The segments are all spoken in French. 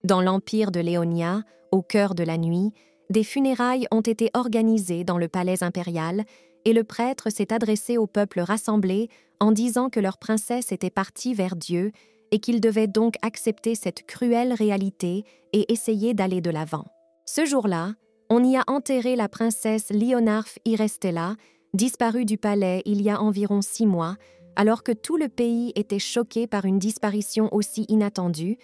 Dans l'empire de Léonia, au cœur de la nuit, des funérailles ont été organisées dans le palais impérial et le prêtre s'est adressé au peuple rassemblé en disant que leur princesse était partie vers Dieu et qu'ils devaient donc accepter cette cruelle réalité et essayer d'aller de l'avant. Ce jour-là, on y a enterré la princesse Lyonarf Irestella, disparue du palais il y a environ 6 mois, alors que tout le pays était choqué par une disparition aussi inattendue,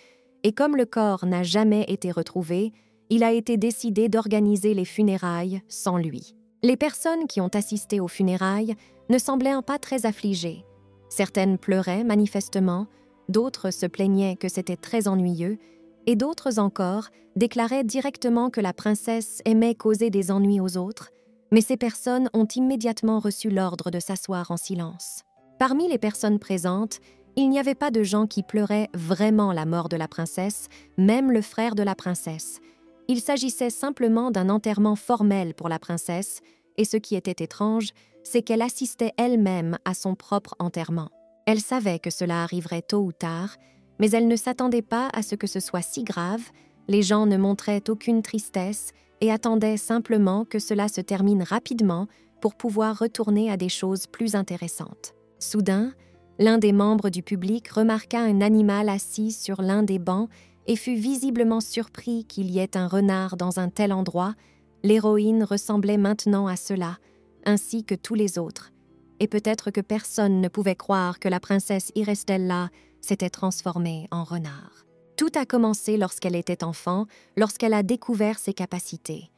et comme le corps n'a jamais été retrouvé, il a été décidé d'organiser les funérailles sans lui. Les personnes qui ont assisté aux funérailles ne semblaient pas très affligées. Certaines pleuraient manifestement, d'autres se plaignaient que c'était très ennuyeux, et d'autres encore déclaraient directement que la princesse aimait causer des ennuis aux autres, mais ces personnes ont immédiatement reçu l'ordre de s'asseoir en silence. Parmi les personnes présentes, il n'y avait pas de gens qui pleuraient vraiment la mort de la princesse, même le frère de la princesse. Il s'agissait simplement d'un enterrement formel pour la princesse, et ce qui était étrange, c'est qu'elle assistait elle-même à son propre enterrement. Elle savait que cela arriverait tôt ou tard, mais elle ne s'attendait pas à ce que ce soit si grave, les gens ne montraient aucune tristesse et attendaient simplement que cela se termine rapidement pour pouvoir retourner à des choses plus intéressantes. Soudain, l'un des membres du public remarqua un animal assis sur l'un des bancs et fut visiblement surpris qu'il y ait un renard dans un tel endroit. L'héroïne ressemblait maintenant à cela, ainsi que tous les autres, et peut-être que personne ne pouvait croire que la princesse Irestella s'était transformée en renard. Tout a commencé lorsqu'elle était enfant, lorsqu'elle a découvert ses capacités.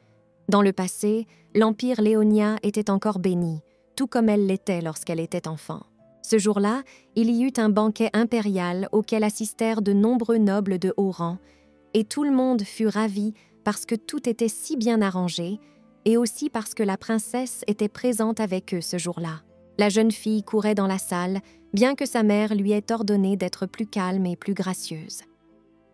Dans le passé, l'Empire Léonia était encore béni, tout comme elle l'était lorsqu'elle était enfant. Ce jour-là, il y eut un banquet impérial auquel assistèrent de nombreux nobles de haut rang, et tout le monde fut ravi parce que tout était si bien arrangé, et aussi parce que la princesse était présente avec eux ce jour-là. La jeune fille courait dans la salle, bien que sa mère lui ait ordonné d'être plus calme et plus gracieuse.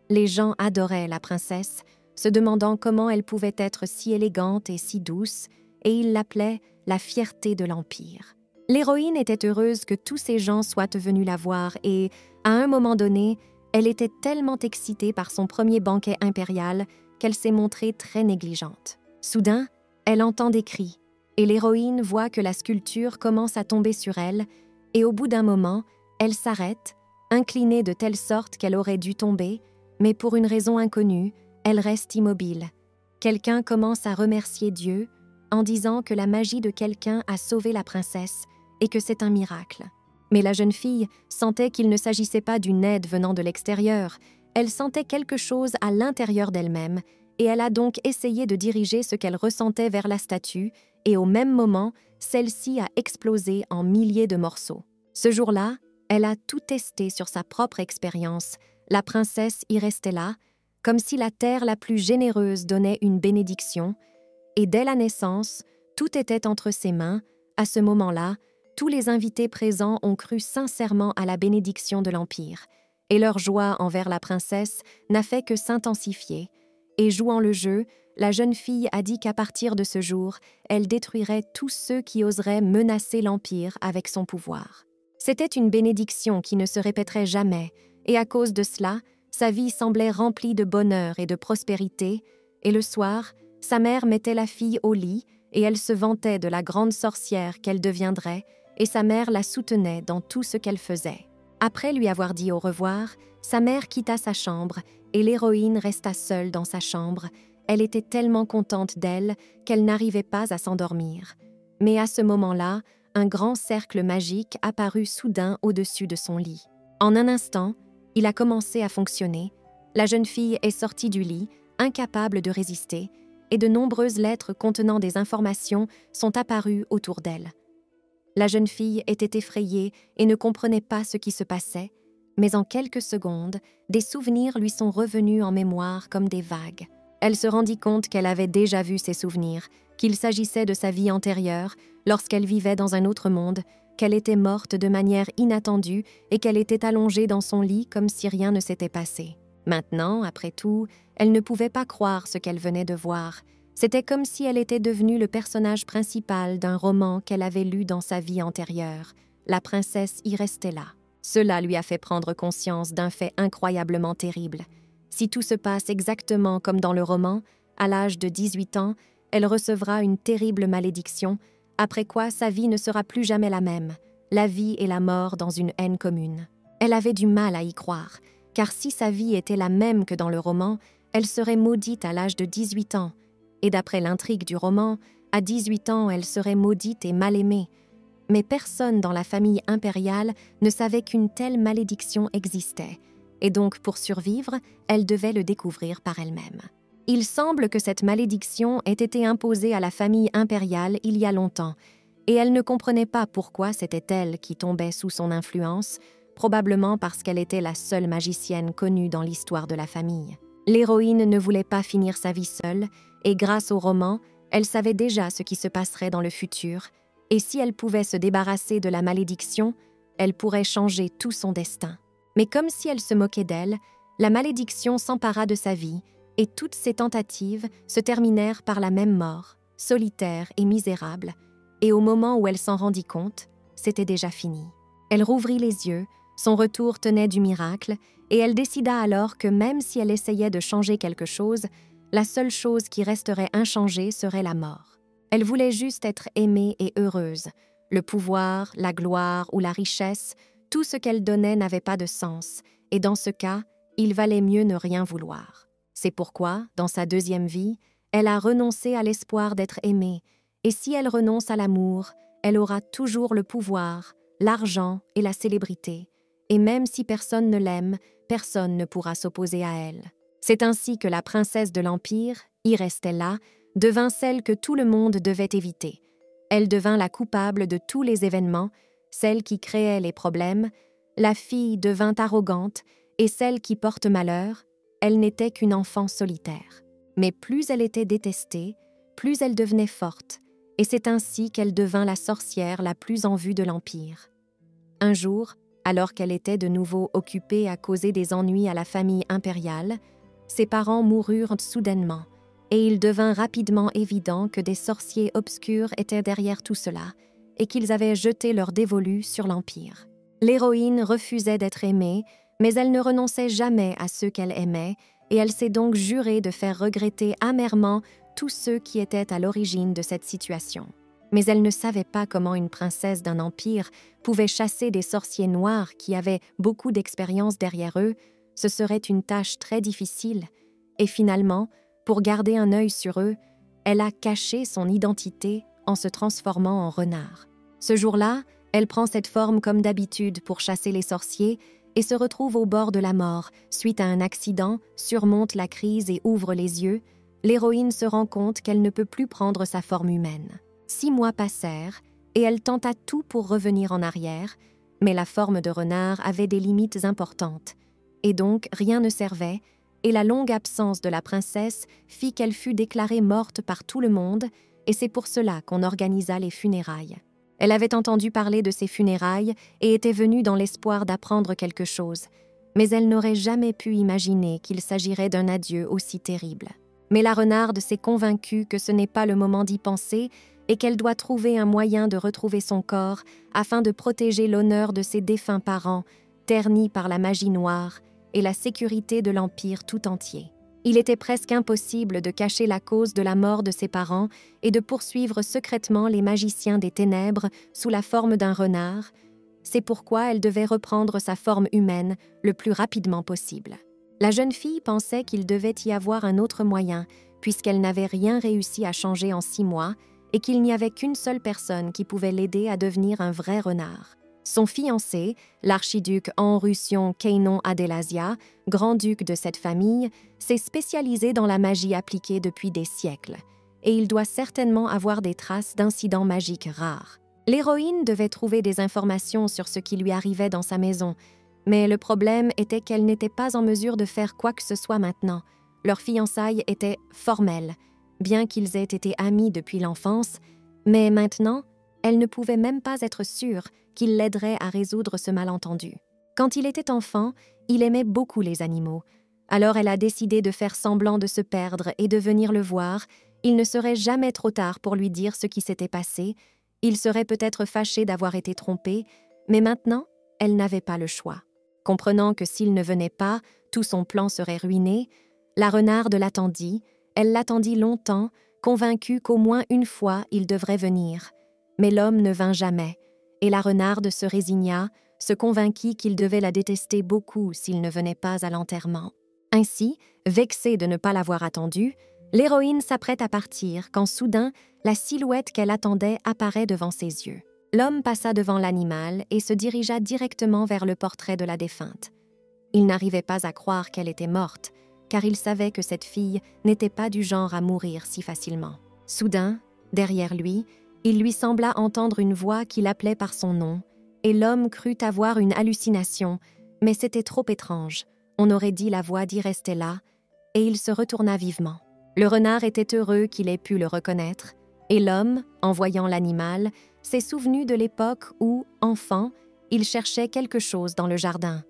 Les gens adoraient la princesse, se demandant comment elle pouvait être si élégante et si douce, et ils l'appelaient la fierté de l'Empire. L'héroïne était heureuse que tous ces gens soient venus la voir et, à un moment donné, elle était tellement excitée par son premier banquet impérial qu'elle s'est montrée très négligente. Soudain, elle entend des cris, et l'héroïne voit que la sculpture commence à tomber sur elle, et au bout d'un moment, elle s'arrête, inclinée de telle sorte qu'elle aurait dû tomber, mais pour une raison inconnue, elle reste immobile. Quelqu'un commence à remercier Dieu en disant que la magie de quelqu'un a sauvé la princesse et que c'est un miracle. Mais la jeune fille sentait qu'il ne s'agissait pas d'une aide venant de l'extérieur, elle sentait quelque chose à l'intérieur d'elle-même, et elle a donc essayé de diriger ce qu'elle ressentait vers la statue, et au même moment, celle-ci a explosé en milliers de morceaux. Ce jour-là, elle a tout testé sur sa propre expérience, la princesse Irestella, comme si la terre la plus généreuse donnait une bénédiction, et dès la naissance, tout était entre ses mains. À ce moment-là, tous les invités présents ont cru sincèrement à la bénédiction de l'Empire, et leur joie envers la princesse n'a fait que s'intensifier, et jouant le jeu, la jeune fille a dit qu'à partir de ce jour, elle détruirait tous ceux qui oseraient menacer l'Empire avec son pouvoir. C'était une bénédiction qui ne se répéterait jamais, et à cause de cela, sa vie semblait remplie de bonheur et de prospérité, et le soir, sa mère mettait la fille au lit, et elle se vantait de la grande sorcière qu'elle deviendrait, et sa mère la soutenait dans tout ce qu'elle faisait. Après lui avoir dit au revoir, sa mère quitta sa chambre, et l'héroïne resta seule dans sa chambre. Elle était tellement contente d'elle qu'elle n'arrivait pas à s'endormir. Mais à ce moment-là, un grand cercle magique apparut soudain au-dessus de son lit. En un instant, il a commencé à fonctionner. La jeune fille est sortie du lit, incapable de résister, et de nombreuses lettres contenant des informations sont apparues autour d'elle. La jeune fille était effrayée et ne comprenait pas ce qui se passait, mais en quelques secondes, des souvenirs lui sont revenus en mémoire comme des vagues. Elle se rendit compte qu'elle avait déjà vu ces souvenirs, qu'il s'agissait de sa vie antérieure, lorsqu'elle vivait dans un autre monde, qu'elle était morte de manière inattendue et qu'elle était allongée dans son lit comme si rien ne s'était passé. Maintenant, après tout, elle ne pouvait pas croire ce qu'elle venait de voir. C'était comme si elle était devenue le personnage principal d'un roman qu'elle avait lu dans sa vie antérieure, la princesse Irestella. Cela lui a fait prendre conscience d'un fait incroyablement terrible. Si tout se passe exactement comme dans le roman, à l'âge de 18 ans, elle recevra une terrible malédiction, après quoi sa vie ne sera plus jamais la même, la vie et la mort dans une haine commune. Elle avait du mal à y croire, car si sa vie était la même que dans le roman, elle serait maudite à l'âge de 18 ans, et d'après l'intrigue du roman, à 18 ans, elle serait maudite et mal aimée. Mais personne dans la famille impériale ne savait qu'une telle malédiction existait, et donc pour survivre, elle devait le découvrir par elle-même. Il semble que cette malédiction ait été imposée à la famille impériale il y a longtemps, et elle ne comprenait pas pourquoi c'était elle qui tombait sous son influence, probablement parce qu'elle était la seule magicienne connue dans l'histoire de la famille. L'héroïne ne voulait pas finir sa vie seule, et grâce au roman, elle savait déjà ce qui se passerait dans le futur, et si elle pouvait se débarrasser de la malédiction, elle pourrait changer tout son destin. Mais comme si elle se moquait d'elle, la malédiction s'empara de sa vie, et toutes ses tentatives se terminèrent par la même mort, solitaire et misérable, et au moment où elle s'en rendit compte, c'était déjà fini. Elle rouvrit les yeux, son retour tenait du miracle, et elle décida alors que même si elle essayait de changer quelque chose, la seule chose qui resterait inchangée serait la mort. Elle voulait juste être aimée et heureuse. Le pouvoir, la gloire ou la richesse, tout ce qu'elle donnait n'avait pas de sens, et dans ce cas, il valait mieux ne rien vouloir. C'est pourquoi, dans sa deuxième vie, elle a renoncé à l'espoir d'être aimée, et si elle renonce à l'amour, elle aura toujours le pouvoir, l'argent et la célébrité, et même si personne ne l'aime, personne ne pourra s'opposer à elle. C'est ainsi que la princesse de l'Empire, Irestella, devint celle que tout le monde devait éviter. Elle devint la coupable de tous les événements, celle qui créait les problèmes, la fille devint arrogante, et celle qui porte malheur, elle n'était qu'une enfant solitaire. Mais plus elle était détestée, plus elle devenait forte, et c'est ainsi qu'elle devint la sorcière la plus en vue de l'Empire. Un jour, alors qu'elle était de nouveau occupée à causer des ennuis à la famille impériale, ses parents moururent soudainement, et il devint rapidement évident que des sorciers obscurs étaient derrière tout cela, et qu'ils avaient jeté leur dévolu sur l'Empire. L'héroïne refusait d'être aimée, mais elle ne renonçait jamais à ceux qu'elle aimait, et elle s'est donc jurée de faire regretter amèrement tous ceux qui étaient à l'origine de cette situation. Mais elle ne savait pas comment une princesse d'un empire pouvait chasser des sorciers noirs qui avaient beaucoup d'expérience derrière eux. Ce serait une tâche très difficile, et finalement, pour garder un œil sur eux, elle a caché son identité en se transformant en renard. Ce jour-là, elle prend cette forme comme d'habitude pour chasser les sorciers et se retrouve au bord de la mort suite à un accident, surmonte la crise et ouvre les yeux. L'héroïne se rend compte qu'elle ne peut plus prendre sa forme humaine. 6 mois passèrent et elle tenta tout pour revenir en arrière, mais la forme de renard avait des limites importantes, et donc rien ne servait, et la longue absence de la princesse fit qu'elle fut déclarée morte par tout le monde, et c'est pour cela qu'on organisa les funérailles. Elle avait entendu parler de ces funérailles et était venue dans l'espoir d'apprendre quelque chose, mais elle n'aurait jamais pu imaginer qu'il s'agirait d'un adieu aussi terrible. Mais la renarde s'est convaincue que ce n'est pas le moment d'y penser et qu'elle doit trouver un moyen de retrouver son corps afin de protéger l'honneur de ses défunts parents, ternis par la magie noire, et la sécurité de l'Empire tout entier. Il était presque impossible de cacher la cause de la mort de ses parents et de poursuivre secrètement les magiciens des ténèbres sous la forme d'un renard. C'est pourquoi elle devait reprendre sa forme humaine le plus rapidement possible. La jeune fille pensait qu'il devait y avoir un autre moyen, puisqu'elle n'avait rien réussi à changer en 6 mois et qu'il n'y avait qu'une seule personne qui pouvait l'aider à devenir un vrai renard. Son fiancé, l'archiduc Enrusion Keinon Adelasia, grand-duc de cette famille, s'est spécialisé dans la magie appliquée depuis des siècles, et il doit certainement avoir des traces d'incidents magiques rares. L'héroïne devait trouver des informations sur ce qui lui arrivait dans sa maison, mais le problème était qu'elle n'était pas en mesure de faire quoi que ce soit maintenant. Leur fiançailles était formelle, bien qu'ils aient été amis depuis l'enfance, mais maintenant, elle ne pouvait même pas être sûre qu'il l'aiderait à résoudre ce malentendu. Quand il était enfant, il aimait beaucoup les animaux. Alors elle a décidé de faire semblant de se perdre et de venir le voir. Il ne serait jamais trop tard pour lui dire ce qui s'était passé. Il serait peut-être fâché d'avoir été trompé, mais maintenant, elle n'avait pas le choix. Comprenant que s'il ne venait pas, tout son plan serait ruiné, la renarde l'attendit, elle l'attendit longtemps, convaincue qu'au moins une fois il devrait venir. Mais l'homme ne vint jamais, et la renarde se résigna, se convainquit qu'il devait la détester beaucoup s'il ne venait pas à l'enterrement. Ainsi, vexée de ne pas l'avoir attendu, l'héroïne s'apprête à partir quand soudain, la silhouette qu'elle attendait apparaît devant ses yeux. L'homme passa devant l'animal et se dirigea directement vers le portrait de la défunte. Il n'arrivait pas à croire qu'elle était morte, car il savait que cette fille n'était pas du genre à mourir si facilement. Soudain, derrière lui, il lui sembla entendre une voix qui l'appelait par son nom, et l'homme crut avoir une hallucination, mais c'était trop étrange. On aurait dit la voix d'y rester là, et il se retourna vivement. Le renard était heureux qu'il ait pu le reconnaître, et l'homme, en voyant l'animal, s'est souvenu de l'époque où, enfant, il cherchait quelque chose dans le jardin.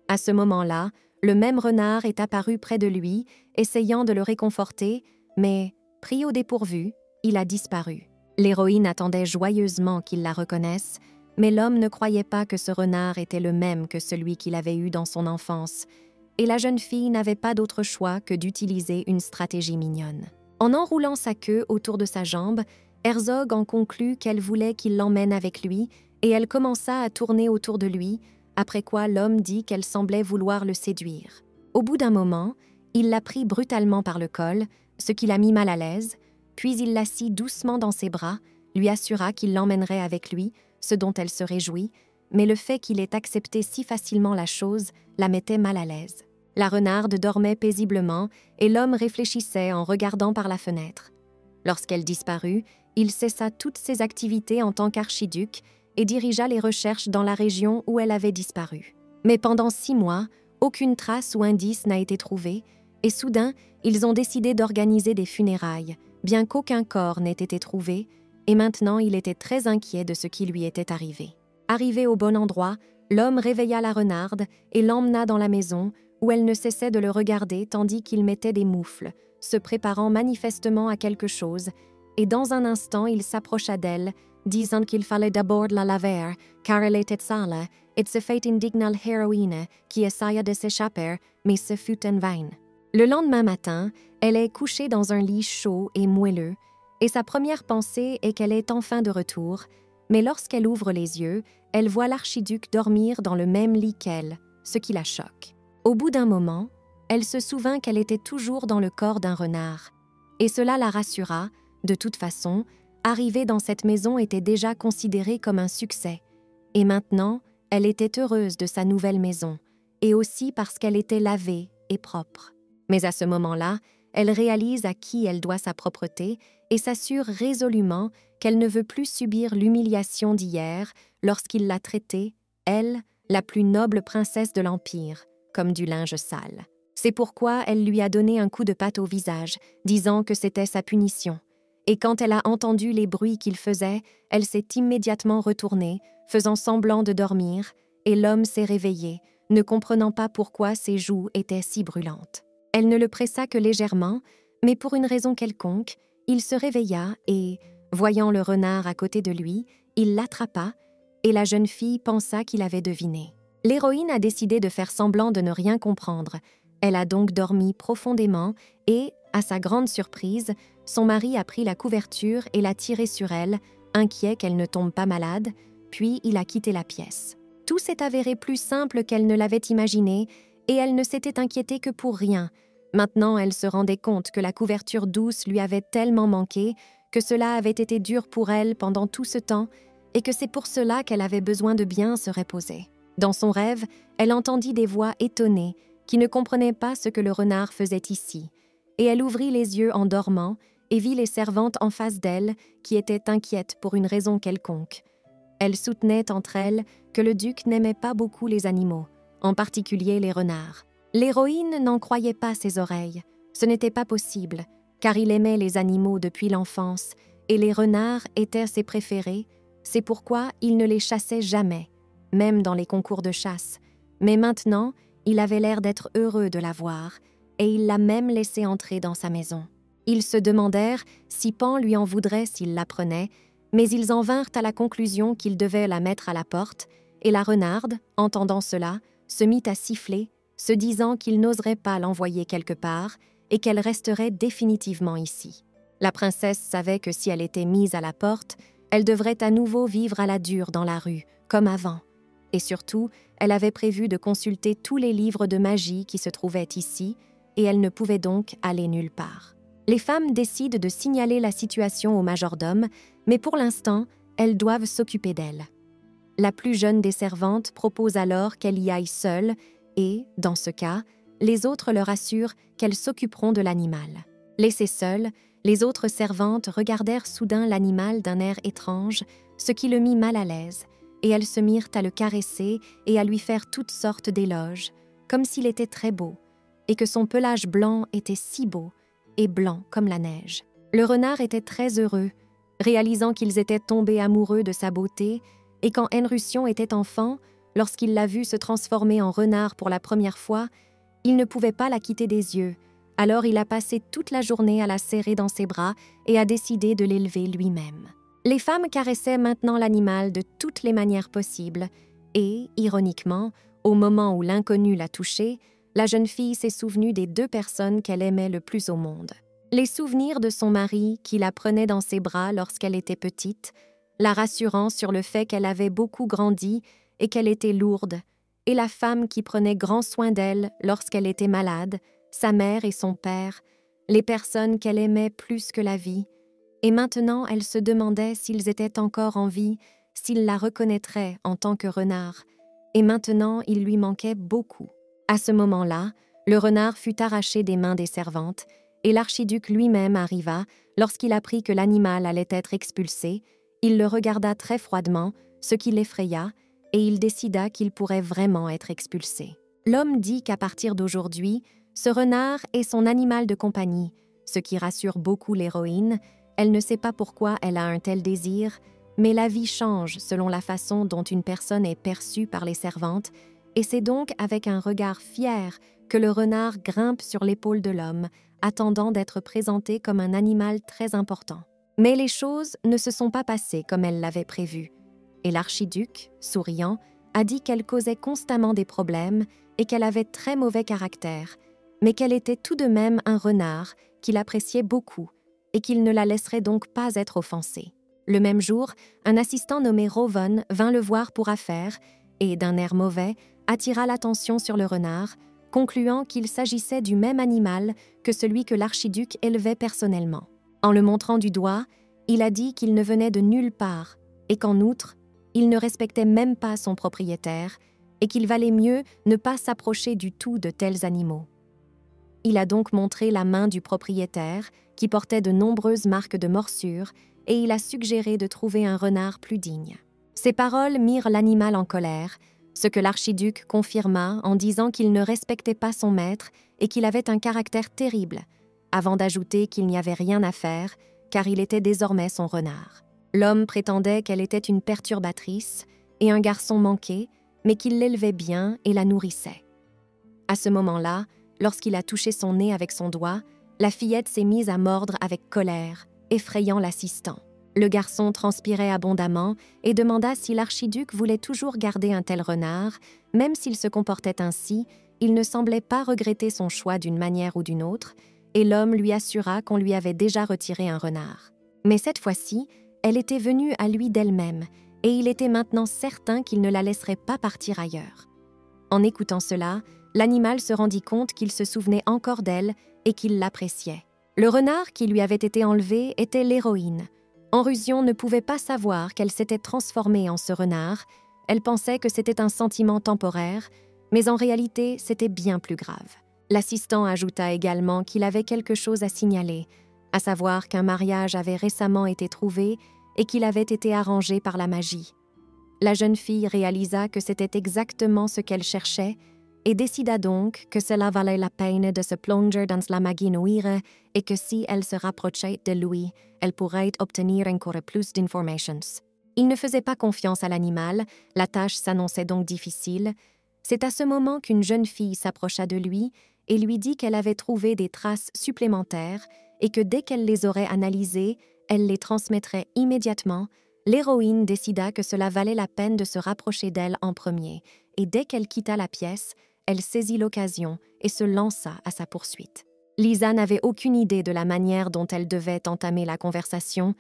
À ce moment-là, le même renard est apparu près de lui, essayant de le réconforter, mais, pris au dépourvu, il a disparu. L'héroïne attendait joyeusement qu'il la reconnaisse, mais l'homme ne croyait pas que ce renard était le même que celui qu'il avait eu dans son enfance, et la jeune fille n'avait pas d'autre choix que d'utiliser une stratégie mignonne. En enroulant sa queue autour de sa jambe, Herzog en conclut qu'elle voulait qu'il l'emmène avec lui, et elle commença à tourner autour de lui, après quoi l'homme dit qu'elle semblait vouloir le séduire. Au bout d'un moment, il la prit brutalement par le col, ce qui la mit mal à l'aise, puis il l'assit doucement dans ses bras, lui assura qu'il l'emmènerait avec lui, ce dont elle se réjouit, mais le fait qu'il ait accepté si facilement la chose la mettait mal à l'aise. La renarde dormait paisiblement et l'homme réfléchissait en regardant par la fenêtre. Lorsqu'elle disparut, il cessa toutes ses activités en tant qu'archiduc et dirigea les recherches dans la région où elle avait disparu. Mais pendant 6 mois, aucune trace ou indice n'a été trouvé, et soudain, ils ont décidé d'organiser des funérailles, bien qu'aucun corps n'ait été trouvé, et maintenant il était très inquiet de ce qui lui était arrivé. Arrivé au bon endroit, l'homme réveilla la renarde et l'emmena dans la maison, où elle ne cessait de le regarder tandis qu'il mettait des moufles, se préparant manifestement à quelque chose, et dans un instant il s'approcha d'elle, disant qu'il fallait d'abord la laver, car elle était sale, et se fait indignal héroïne qui essaya de s'échapper, mais ce fut en vain. Le lendemain matin, elle est couchée dans un lit chaud et moelleux, et sa première pensée est qu'elle est enfin de retour, mais lorsqu'elle ouvre les yeux, elle voit l'archiduc dormir dans le même lit qu'elle, ce qui la choque. Au bout d'un moment, elle se souvint qu'elle était toujours dans le corps d'un renard, et cela la rassura. De toute façon, arriver dans cette maison était déjà considéré comme un succès, et maintenant, elle était heureuse de sa nouvelle maison, et aussi parce qu'elle était lavée et propre. Mais à ce moment-là, elle réalise à qui elle doit sa propreté et s'assure résolument qu'elle ne veut plus subir l'humiliation d'hier lorsqu'il l'a traitée, elle, la plus noble princesse de l'Empire, comme du linge sale. C'est pourquoi elle lui a donné un coup de patte au visage, disant que c'était sa punition. Et quand elle a entendu les bruits qu'il faisait, elle s'est immédiatement retournée, faisant semblant de dormir, et l'homme s'est réveillé, ne comprenant pas pourquoi ses joues étaient si brûlantes. Elle ne le pressa que légèrement, mais pour une raison quelconque, il se réveilla et, voyant le renard à côté de lui, il l'attrapa, et la jeune fille pensa qu'il avait deviné. L'héroïne a décidé de faire semblant de ne rien comprendre. Elle a donc dormi profondément et, à sa grande surprise, son mari a pris la couverture et l'a tirée sur elle, inquiet qu'elle ne tombe pas malade, puis il a quitté la pièce. Tout s'est avéré plus simple qu'elle ne l'avait imaginé, et elle ne s'était inquiétée que pour rien. Maintenant, elle se rendait compte que la couverture douce lui avait tellement manqué, que cela avait été dur pour elle pendant tout ce temps, et que c'est pour cela qu'elle avait besoin de bien se reposer. Dans son rêve, elle entendit des voix étonnées, qui ne comprenaient pas ce que le renard faisait ici, et elle ouvrit les yeux en dormant et vit les servantes en face d'elle, qui étaient inquiètes pour une raison quelconque. Elles soutenaient entre elles que le duc n'aimait pas beaucoup les animaux, en particulier les renards. L'héroïne n'en croyait pas ses oreilles. Ce n'était pas possible, car il aimait les animaux depuis l'enfance, et les renards étaient ses préférés, c'est pourquoi il ne les chassait jamais, même dans les concours de chasse. Mais maintenant, il avait l'air d'être heureux de la voir, et il l'a même laissée entrer dans sa maison. Ils se demandèrent si Pan lui en voudrait s'il la prenait, mais ils en vinrent à la conclusion qu'il devait la mettre à la porte, et la renarde, entendant cela, se mit à siffler, se disant qu'il n'oserait pas l'envoyer quelque part et qu'elle resterait définitivement ici. La princesse savait que si elle était mise à la porte, elle devrait à nouveau vivre à la dure dans la rue, comme avant. Et surtout, elle avait prévu de consulter tous les livres de magie qui se trouvaient ici, et elle ne pouvait donc aller nulle part. Les femmes décident de signaler la situation au majordome, mais pour l'instant, elles doivent s'occuper d'elle. La plus jeune des servantes propose alors qu'elle y aille seule et, dans ce cas, les autres leur assurent qu'elles s'occuperont de l'animal. Laissées seules, les autres servantes regardèrent soudain l'animal d'un air étrange, ce qui le mit mal à l'aise, et elles se mirent à le caresser et à lui faire toutes sortes d'éloges, comme s'il était très beau, et que son pelage blanc était si beau, et blanc comme la neige. Le renard était très heureux, réalisant qu'ils étaient tombés amoureux de sa beauté, et quand Henrution était enfant, lorsqu'il l'a vue se transformer en renard pour la première fois, il ne pouvait pas la quitter des yeux. Alors il a passé toute la journée à la serrer dans ses bras et a décidé de l'élever lui-même. Les femmes caressaient maintenant l'animal de toutes les manières possibles et, ironiquement, au moment où l'inconnu l'a touché, la jeune fille s'est souvenue des 2 personnes qu'elle aimait le plus au monde. Les souvenirs de son mari qui la prenait dans ses bras lorsqu'elle était petite, la rassurant sur le fait qu'elle avait beaucoup grandi et qu'elle était lourde, et la femme qui prenait grand soin d'elle lorsqu'elle était malade, sa mère et son père, les personnes qu'elle aimait plus que la vie, et maintenant elle se demandait s'ils étaient encore en vie, s'ils la reconnaîtraient en tant que renard, et maintenant il lui manquait beaucoup. À ce moment-là, le renard fut arraché des mains des servantes, et l'archiduc lui-même arriva lorsqu'il apprit que l'animal allait être expulsé. Il le regarda très froidement, ce qui l'effraya, et il décida qu'il pourrait vraiment être expulsé. L'homme dit qu'à partir d'aujourd'hui, ce renard est son animal de compagnie, ce qui rassure beaucoup l'héroïne. Elle ne sait pas pourquoi elle a un tel désir, mais la vie change selon la façon dont une personne est perçue par les servantes, et c'est donc avec un regard fier que le renard grimpe sur l'épaule de l'homme, attendant d'être présenté comme un animal très important. Mais les choses ne se sont pas passées comme elle l'avait prévu, et l'archiduc, souriant, a dit qu'elle causait constamment des problèmes et qu'elle avait très mauvais caractère, mais qu'elle était tout de même un renard qu'il appréciait beaucoup et qu'il ne la laisserait donc pas être offensée. Le même jour, un assistant nommé Rovon vint le voir pour affaire et, d'un air mauvais, attira l'attention sur le renard, concluant qu'il s'agissait du même animal que celui que l'archiduc élevait personnellement. En le montrant du doigt, il a dit qu'il ne venait de nulle part et qu'en outre, il ne respectait même pas son propriétaire et qu'il valait mieux ne pas s'approcher du tout de tels animaux. Il a donc montré la main du propriétaire qui portait de nombreuses marques de morsures et il a suggéré de trouver un renard plus digne. Ces paroles mirent l'animal en colère, ce que l'archiduc confirma en disant qu'il ne respectait pas son maître et qu'il avait un caractère terrible, avant d'ajouter qu'il n'y avait rien à faire, car il était désormais son renard. L'homme prétendait qu'elle était une perturbatrice et un garçon manqué, mais qu'il l'élevait bien et la nourrissait. À ce moment-là, lorsqu'il a touché son nez avec son doigt, la fillette s'est mise à mordre avec colère, effrayant l'assistant. Le garçon transpirait abondamment et demanda si l'archiduc voulait toujours garder un tel renard. Même s'il se comportait ainsi, il ne semblait pas regretter son choix d'une manière ou d'une autre, et l'homme lui assura qu'on lui avait déjà retiré un renard. Mais cette fois-ci, elle était venue à lui d'elle-même, et il était maintenant certain qu'il ne la laisserait pas partir ailleurs. En écoutant cela, l'animal se rendit compte qu'il se souvenait encore d'elle et qu'il l'appréciait. Le renard qui lui avait été enlevé était l'héroïne. Henrusion ne pouvait pas savoir qu'elle s'était transformée en ce renard. Elle pensait que c'était un sentiment temporaire, mais en réalité, c'était bien plus grave. L'assistant ajouta également qu'il avait quelque chose à signaler, à savoir qu'un mariage avait récemment été trouvé et qu'il avait été arrangé par la magie. La jeune fille réalisa que c'était exactement ce qu'elle cherchait et décida donc que cela valait la peine de se plonger dans la magie noire et que si elle se rapprochait de lui, elle pourrait obtenir encore plus d'informations. Il ne faisait pas confiance à l'animal, la tâche s'annonçait donc difficile. C'est à ce moment qu'une jeune fille s'approcha de lui et lui dit qu'elle avait trouvé des traces supplémentaires et que dès qu'elle les aurait analysées, elle les transmettrait immédiatement. L'héroïne décida que cela valait la peine de se rapprocher d'elle en premier et dès qu'elle quitta la pièce, elle saisit l'occasion et se lança à sa poursuite. Lisa n'avait aucune idée de la manière dont elle devait entamer la conversation,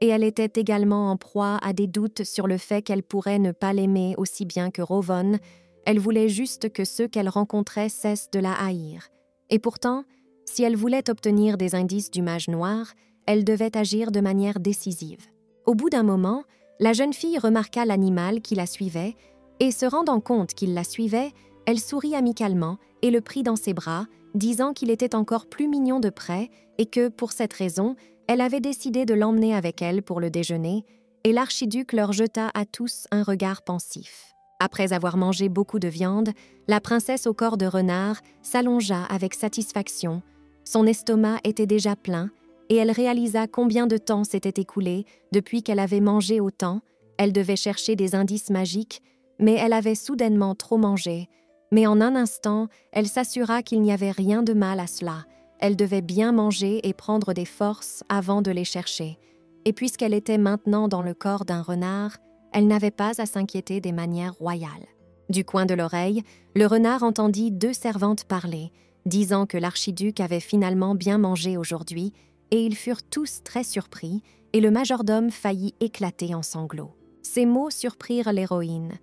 et elle était également en proie à des doutes sur le fait qu'elle pourrait ne pas l'aimer aussi bien que Rovon. Elle voulait juste que ceux qu'elle rencontrait cessent de la haïr. Et pourtant, si elle voulait obtenir des indices du mage noir, elle devait agir de manière décisive. Au bout d'un moment, la jeune fille remarqua l'animal qui la suivait, et se rendant compte qu'il la suivait, elle sourit amicalement et le prit dans ses bras, disant qu'il était encore plus mignon de près et que, pour cette raison, elle avait décidé de l'emmener avec elle pour le déjeuner, et l'archiduc leur jeta à tous un regard pensif. Après avoir mangé beaucoup de viande, la princesse au corps de renard s'allongea avec satisfaction. Son estomac était déjà plein, et elle réalisa combien de temps s'était écoulé depuis qu'elle avait mangé autant. Elle devait chercher des indices magiques, mais elle avait soudainement trop mangé. Mais en un instant, elle s'assura qu'il n'y avait rien de mal à cela. Elle devait bien manger et prendre des forces avant de les chercher. Et puisqu'elle était maintenant dans le corps d'un renard, elle n'avait pas à s'inquiéter des manières royales. Du coin de l'oreille, le renard entendit 2 servantes parler, disant que l'archiduc avait finalement bien mangé aujourd'hui, et ils furent tous très surpris, et le majordome faillit éclater en sanglots. Ces mots surprirent l'héroïne.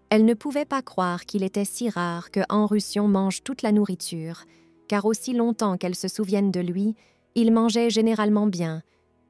Elle ne pouvait pas croire qu'il était si rare que Anrusion mange toute la nourriture, car aussi longtemps qu'elle se souvienne de lui, il mangeait généralement bien,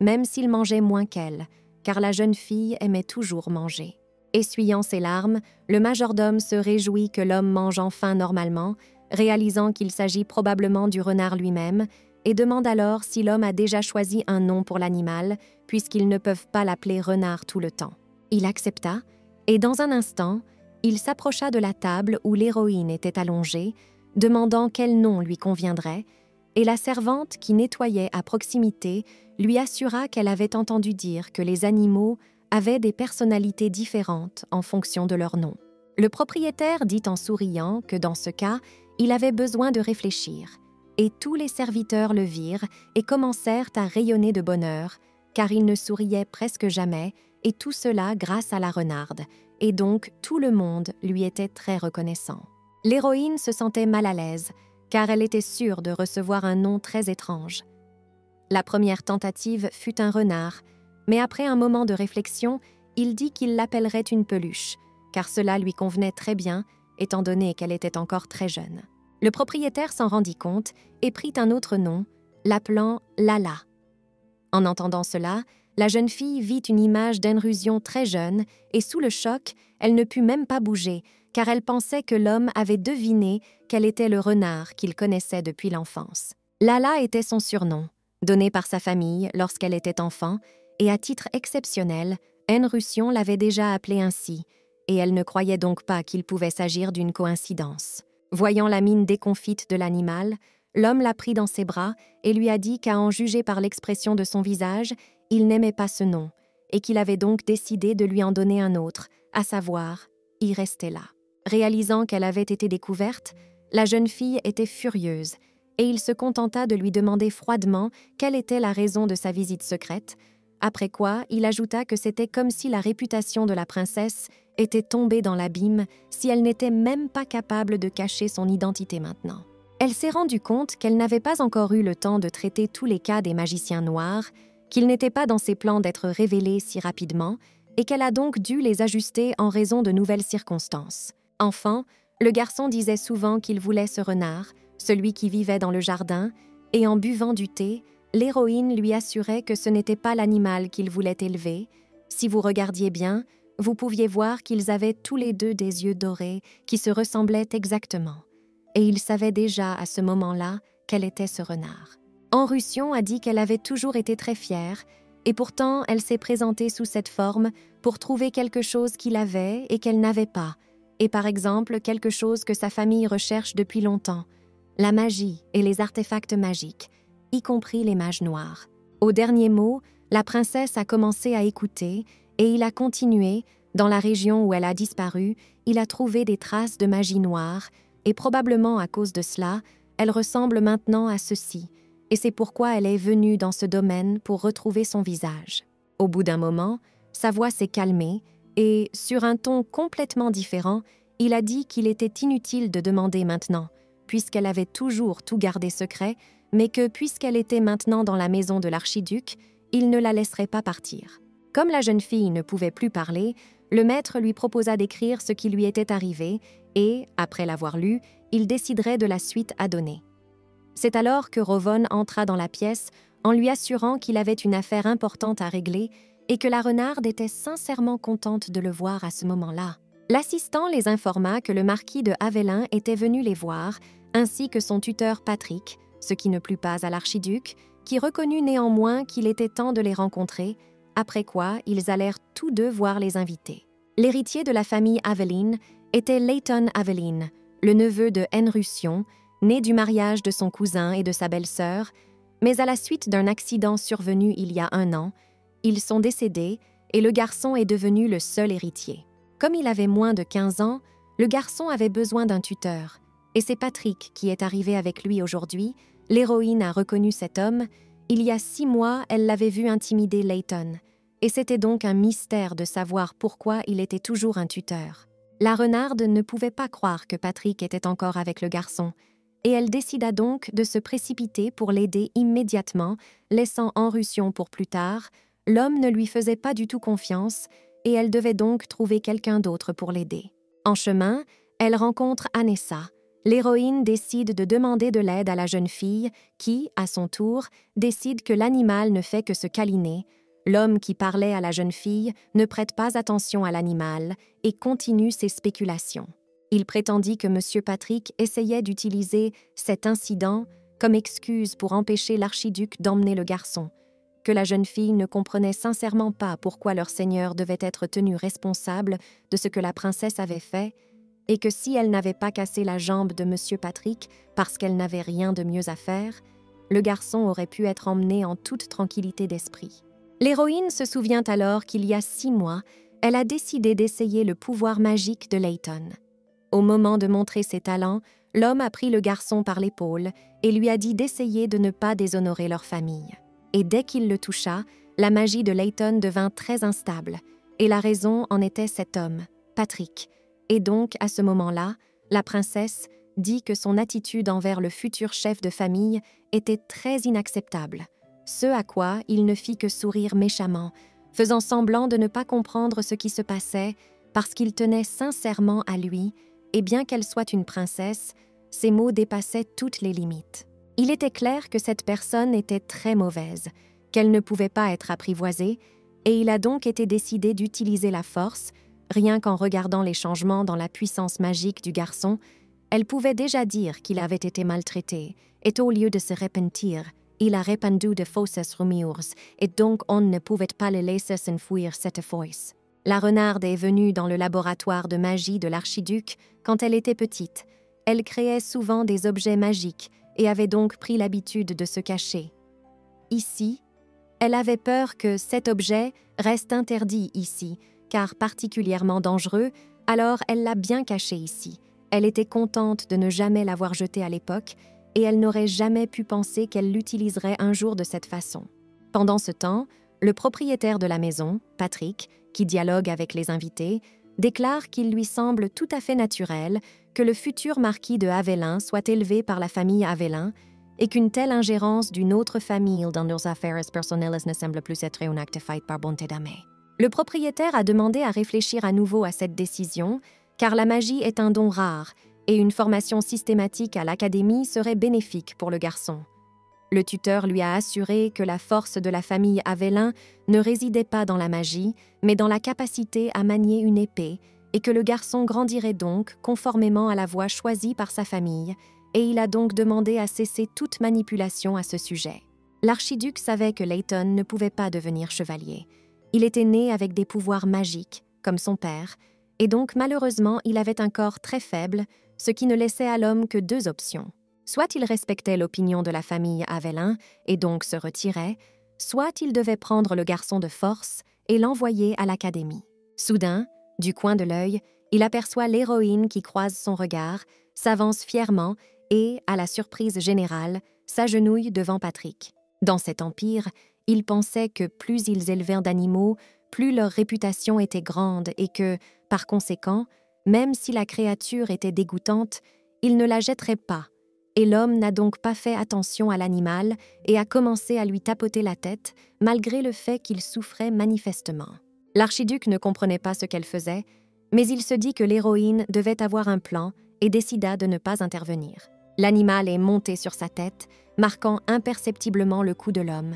même s'il mangeait moins qu'elle, car la jeune fille aimait toujours manger. Essuyant ses larmes, le majordome se réjouit que l'homme mange enfin normalement, réalisant qu'il s'agit probablement du renard lui-même, et demande alors si l'homme a déjà choisi un nom pour l'animal, puisqu'ils ne peuvent pas l'appeler renard tout le temps. Il accepta, et dans un instant, il s'approcha de la table où l'héroïne était allongée, demandant quel nom lui conviendrait, et la servante qui nettoyait à proximité lui assura qu'elle avait entendu dire que les animaux avaient des personnalités différentes en fonction de leur nom. Le propriétaire dit en souriant que dans ce cas, il avait besoin de réfléchir, et tous les serviteurs le virent et commencèrent à rayonner de bonheur, car il ne souriait presque jamais, et tout cela grâce à la renarde, et donc tout le monde lui était très reconnaissant. L'héroïne se sentait mal à l'aise, car elle était sûre de recevoir un nom très étrange. La première tentative fut un renard, mais après un moment de réflexion, il dit qu'il l'appellerait une peluche, car cela lui convenait très bien, étant donné qu'elle était encore très jeune. Le propriétaire s'en rendit compte et prit un autre nom, l'appelant Lala. En entendant cela, la jeune fille vit une image d'Anrusion très jeune et sous le choc, elle ne put même pas bouger, car elle pensait que l'homme avait deviné qu'elle était le renard qu'il connaissait depuis l'enfance. Lala était son surnom, donné par sa famille lorsqu'elle était enfant, et à titre exceptionnel, Anrusion l'avait déjà appelée ainsi, et elle ne croyait donc pas qu'il pouvait s'agir d'une coïncidence. Voyant la mine déconfite de l'animal, l'homme la prit dans ses bras et lui a dit qu'à en juger par l'expression de son visage, il n'aimait pas ce nom, et qu'il avait donc décidé de lui en donner un autre, à savoir, y rester là. Réalisant qu'elle avait été découverte, la jeune fille était furieuse, et il se contenta de lui demander froidement quelle était la raison de sa visite secrète, après quoi il ajouta que c'était comme si la réputation de la princesse était tombée dans l'abîme si elle n'était même pas capable de cacher son identité maintenant. Elle s'est rendue compte qu'elle n'avait pas encore eu le temps de traiter tous les cas des magiciens noirs, qu'il n'était pas dans ses plans d'être révélée si rapidement, et qu'elle a donc dû les ajuster en raison de nouvelles circonstances. Enfant, le garçon disait souvent qu'il voulait ce renard, celui qui vivait dans le jardin, et en buvant du thé, l'héroïne lui assurait que ce n'était pas l'animal qu'il voulait élever. Si vous regardiez bien, vous pouviez voir qu'ils avaient tous les deux des yeux dorés qui se ressemblaient exactement. Et il savait déjà à ce moment-là quel était ce renard. Anrusion a dit qu'elle avait toujours été très fière, et pourtant elle s'est présentée sous cette forme pour trouver quelque chose qu'il avait et qu'elle n'avait pas, et par exemple quelque chose que sa famille recherche depuis longtemps, la magie et les artefacts magiques, y compris les mages noirs. Au dernier mot, la princesse a commencé à écouter, et il a continué, dans la région où elle a disparu, il a trouvé des traces de magie noire, et probablement à cause de cela, elle ressemble maintenant à ceci, et c'est pourquoi elle est venue dans ce domaine pour retrouver son visage. Au bout d'un moment, sa voix s'est calmée, et, sur un ton complètement différent, Il a dit qu'il était inutile de demander maintenant, puisqu'elle avait toujours tout gardé secret, mais que puisqu'elle était maintenant dans la maison de l'archiduc, il ne la laisserait pas partir. Comme la jeune fille ne pouvait plus parler, le maître lui proposa d'écrire ce qui lui était arrivé et, après l'avoir lu, il déciderait de la suite à donner. C'est alors que Rovon entra dans la pièce en lui assurant qu'il avait une affaire importante à régler et que la renarde était sincèrement contente de le voir à ce moment-là. L'assistant les informa que le marquis de Havelin était venu les voir, ainsi que son tuteur Patrick, ce qui ne plut pas à l'archiduc, qui reconnut néanmoins qu'il était temps de les rencontrer, après quoi ils allèrent tous deux voir les invités. L'héritier de la famille Aveline était Leighton Aveline, le neveu de Henrution, né du mariage de son cousin et de sa belle-sœur, mais à la suite d'un accident survenu il y a 1 an, ils sont décédés et le garçon est devenu le seul héritier. Comme il avait moins de 15 ans, le garçon avait besoin d'un tuteur, et c'est Patrick qui est arrivé avec lui aujourd'hui. L'héroïne a reconnu cet homme. Il y a 6 mois, elle l'avait vu intimider Leighton, et c'était donc un mystère de savoir pourquoi il était toujours un tuteur. La renarde ne pouvait pas croire que Patrick était encore avec le garçon, et elle décida donc de se précipiter pour l'aider immédiatement, laissant Henrution pour plus tard. L'homme ne lui faisait pas du tout confiance, et elle devait donc trouver quelqu'un d'autre pour l'aider. En chemin, elle rencontre Anessa. L'héroïne décide de demander de l'aide à la jeune fille qui, à son tour, décide que l'animal ne fait que se câliner. L'homme qui parlait à la jeune fille ne prête pas attention à l'animal et continue ses spéculations. Il prétendit que M. Patrick essayait d'utiliser cet incident comme excuse pour empêcher l'archiduc d'emmener le garçon, que la jeune fille ne comprenait sincèrement pas pourquoi leur seigneur devait être tenu responsable de ce que la princesse avait fait, et que si elle n'avait pas cassé la jambe de M. Patrick parce qu'elle n'avait rien de mieux à faire, le garçon aurait pu être emmené en toute tranquillité d'esprit. L'héroïne se souvient alors qu'il y a 6 mois, elle a décidé d'essayer le pouvoir magique de Leighton. Au moment de montrer ses talents, l'homme a pris le garçon par l'épaule et lui a dit d'essayer de ne pas déshonorer leur famille. Et dès qu'il le toucha, la magie de Leighton devint très instable, et la raison en était cet homme, Patrick. Et donc, à ce moment-là, la princesse dit que son attitude envers le futur chef de famille était très inacceptable, ce à quoi il ne fit que sourire méchamment, faisant semblant de ne pas comprendre ce qui se passait parce qu'il tenait sincèrement à lui, et bien qu'elle soit une princesse, ses mots dépassaient toutes les limites. Il était clair que cette personne était très mauvaise, qu'elle ne pouvait pas être apprivoisée, et il a donc été décidé d'utiliser la force. Rien qu'en regardant les changements dans la puissance magique du garçon, elle pouvait déjà dire qu'il avait été maltraité, et au lieu de se repentir, il a répandu de fausses rumeurs, et donc on ne pouvait pas le laisser s'enfuir cette fois. La renarde est venue dans le laboratoire de magie de l'archiduc quand elle était petite. Elle créait souvent des objets magiques et avait donc pris l'habitude de se cacher. Ici, elle avait peur que cet objet reste interdit ici, car particulièrement dangereux, alors elle l'a bien caché ici. Elle était contente de ne jamais l'avoir jeté à l'époque, et elle n'aurait jamais pu penser qu'elle l'utiliserait un jour de cette façon. Pendant ce temps, le propriétaire de la maison, Patrick, qui dialogue avec les invités, déclare qu'il lui semble tout à fait naturel que le futur marquis de Havelin soit élevé par la famille Havelin et qu'une telle ingérence d'une autre famille dans nos affaires personnelles ne semble plus être un acte fait par bonté d'âme. Le propriétaire a demandé à réfléchir à nouveau à cette décision, car la magie est un don rare et une formation systématique à l'académie serait bénéfique pour le garçon. Le tuteur lui a assuré que la force de la famille Havelin ne résidait pas dans la magie, mais dans la capacité à manier une épée, et que le garçon grandirait donc conformément à la voie choisie par sa famille, et il a donc demandé à cesser toute manipulation à ce sujet. L'archiduc savait que Leighton ne pouvait pas devenir chevalier. Il était né avec des pouvoirs magiques, comme son père, et donc malheureusement il avait un corps très faible, ce qui ne laissait à l'homme que 2 options. Soit il respectait l'opinion de la famille Havelin et donc se retirait, soit il devait prendre le garçon de force et l'envoyer à l'académie. Soudain, du coin de l'œil, il aperçoit l'héroïne qui croise son regard, s'avance fièrement et, à la surprise générale, s'agenouille devant Patrick. Dans cet empire, il pensait que plus ils élevaient d'animaux, plus leur réputation était grande et que, par conséquent, Même si la créature était dégoûtante, il ne la jetterait pas, et l'homme n'a donc pas fait attention à l'animal et a commencé à lui tapoter la tête, malgré le fait qu'il souffrait manifestement. L'archiduc ne comprenait pas ce qu'elle faisait, mais il se dit que l'héroïne devait avoir un plan et décida de ne pas intervenir. L'animal est monté sur sa tête, marquant imperceptiblement le cou de l'homme.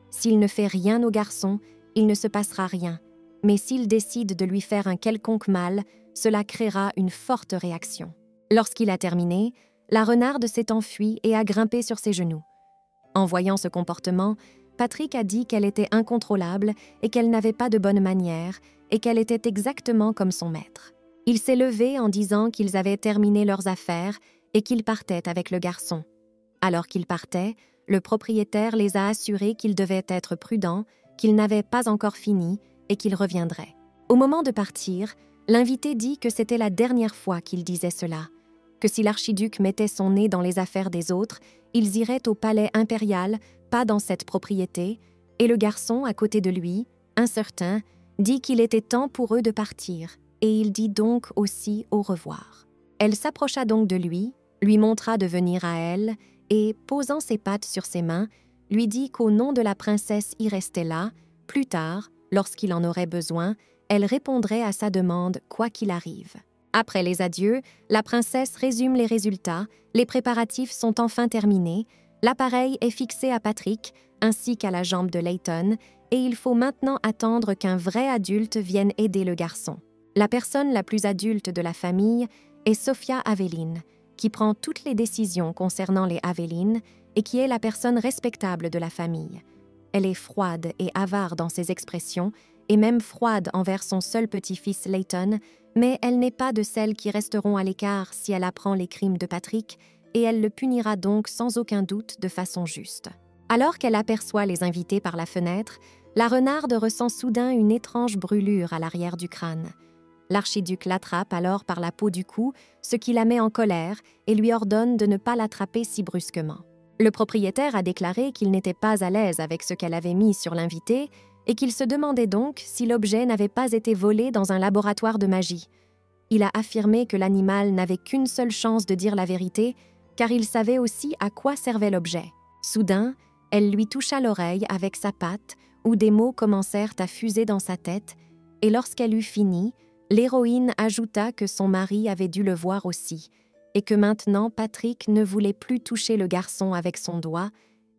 S'il ne fait rien au garçon, il ne se passera rien, mais s'il décide de lui faire un quelconque mal, cela créera une forte réaction. Lorsqu'il a terminé, la renarde s'est enfuie et a grimpé sur ses genoux. En voyant ce comportement, Patrick a dit qu'elle était incontrôlable et qu'elle n'avait pas de bonnes manières et qu'elle était exactement comme son maître. Il s'est levé en disant qu'ils avaient terminé leurs affaires et qu'ils partaient avec le garçon. Alors qu'ils partaient, le propriétaire les a assurés qu'ils devaient être prudents, qu'ils n'avaient pas encore fini et qu'ils reviendraient. Au moment de partir, l'invité dit que c'était la dernière fois qu'il disait cela, que si l'archiduc mettait son nez dans les affaires des autres, ils iraient au palais impérial, pas dans cette propriété, et le garçon, à côté de lui, incertain, dit qu'il était temps pour eux de partir, et il dit donc aussi au revoir. Elle s'approcha donc de lui montra de venir à elle, et, posant ses pattes sur ses mains, lui dit qu'au nom de la princesse Irestella, plus tard, lorsqu'il en aurait besoin, elle répondrait à sa demande quoi qu'il arrive. Après les adieux, la princesse résume les résultats, les préparatifs sont enfin terminés, l'appareil est fixé à Patrick ainsi qu'à la jambe de Layton, et il faut maintenant attendre qu'un vrai adulte vienne aider le garçon. La personne la plus adulte de la famille est Sophia Aveline, qui prend toutes les décisions concernant les Aveline et qui est la personne respectable de la famille. Elle est froide et avare dans ses expressions, et même froide envers son seul petit-fils Layton, mais elle n'est pas de celles qui resteront à l'écart si elle apprend les crimes de Patrick, et elle le punira donc sans aucun doute de façon juste. Alors qu'elle aperçoit les invités par la fenêtre, la renarde ressent soudain une étrange brûlure à l'arrière du crâne. L'archiduc l'attrape alors par la peau du cou, ce qui la met en colère et lui ordonne de ne pas l'attraper si brusquement. Le propriétaire a déclaré qu'il n'était pas à l'aise avec ce qu'elle avait mis sur l'invité et qu'il se demandait donc si l'objet n'avait pas été volé dans un laboratoire de magie. Il a affirmé que l'animal n'avait qu'une seule chance de dire la vérité, car il savait aussi à quoi servait l'objet. Soudain, elle lui toucha l'oreille avec sa patte, où des mots commencèrent à fuser dans sa tête, et lorsqu'elle eut fini, l'héroïne ajouta que son mari avait dû le voir aussi, et que maintenant Patrick ne voulait plus toucher le garçon avec son doigt,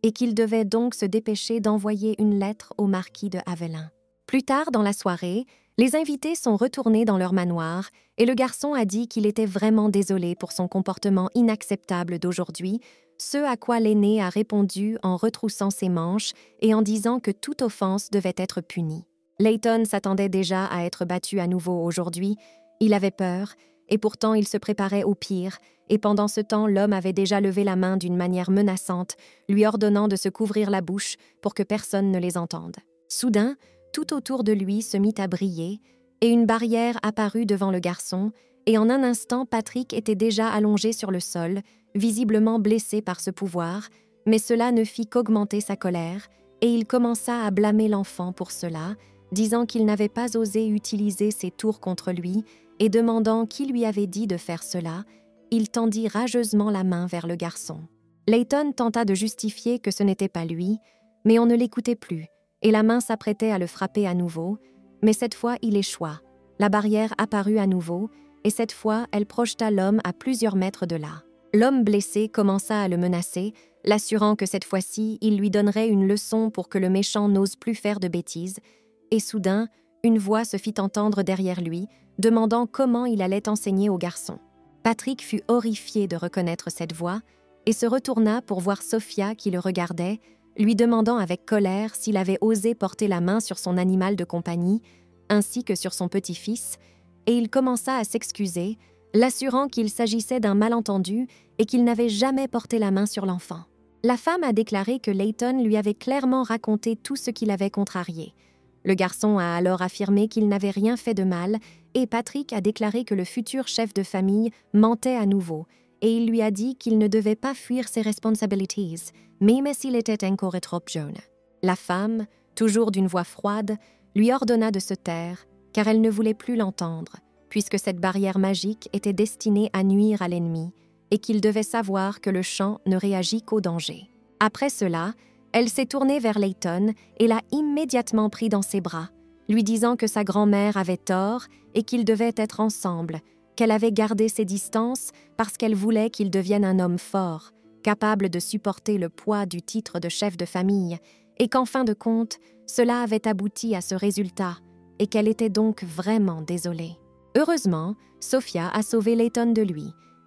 et qu'il devait donc se dépêcher d'envoyer une lettre au marquis de Havelin. Plus tard dans la soirée, les invités sont retournés dans leur manoir, et le garçon a dit qu'il était vraiment désolé pour son comportement inacceptable d'aujourd'hui, ce à quoi l'aîné a répondu en retroussant ses manches et en disant que toute offense devait être punie. Layton s'attendait déjà à être battu à nouveau aujourd'hui, il avait peur, et pourtant il se préparait au pire, et pendant ce temps l'homme avait déjà levé la main d'une manière menaçante, lui ordonnant de se couvrir la bouche pour que personne ne les entende. Soudain, tout autour de lui se mit à briller, et une barrière apparut devant le garçon, et en un instant Patrick était déjà allongé sur le sol, visiblement blessé par ce pouvoir, mais cela ne fit qu'augmenter sa colère, et il commença à blâmer l'enfant pour cela, disant qu'il n'avait pas osé utiliser ses tours contre lui, et demandant qui lui avait dit de faire cela, il tendit rageusement la main vers le garçon. Layton tenta de justifier que ce n'était pas lui, mais on ne l'écoutait plus, et la main s'apprêtait à le frapper à nouveau, mais cette fois il échoua. La barrière apparut à nouveau, et cette fois elle projeta l'homme à plusieurs mètres de là. L'homme blessé commença à le menacer, l'assurant que cette fois-ci il lui donnerait une leçon pour que le méchant n'ose plus faire de bêtises, et soudain, une voix se fit entendre derrière lui, demandant comment il allait enseigner au garçon. Patrick fut horrifié de reconnaître cette voix et se retourna pour voir Sophia qui le regardait, lui demandant avec colère s'il avait osé porter la main sur son animal de compagnie, ainsi que sur son petit-fils, et il commença à s'excuser, l'assurant qu'il s'agissait d'un malentendu et qu'il n'avait jamais porté la main sur l'enfant. La femme a déclaré que Layton lui avait clairement raconté tout ce qu'il avait contrarié. Le garçon a alors affirmé qu'il n'avait rien fait de mal et Patrick a déclaré que le futur chef de famille mentait à nouveau et il lui a dit qu'il ne devait pas fuir ses responsabilités, même s'il était encore trop jeune. La femme, toujours d'une voix froide, lui ordonna de se taire car elle ne voulait plus l'entendre, puisque cette barrière magique était destinée à nuire à l'ennemi et qu'il devait savoir que le chant ne réagit qu'au danger. Après cela, elle s'est tournée vers Layton et l'a immédiatement pris dans ses bras, lui disant que sa grand-mère avait tort et qu'ils devaient être ensemble, qu'elle avait gardé ses distances parce qu'elle voulait qu'il devienne un homme fort, capable de supporter le poids du titre de chef de famille, et qu'en fin de compte, cela avait abouti à ce résultat, et qu'elle était donc vraiment désolée. Heureusement, Sophia a sauvé Layton de lui,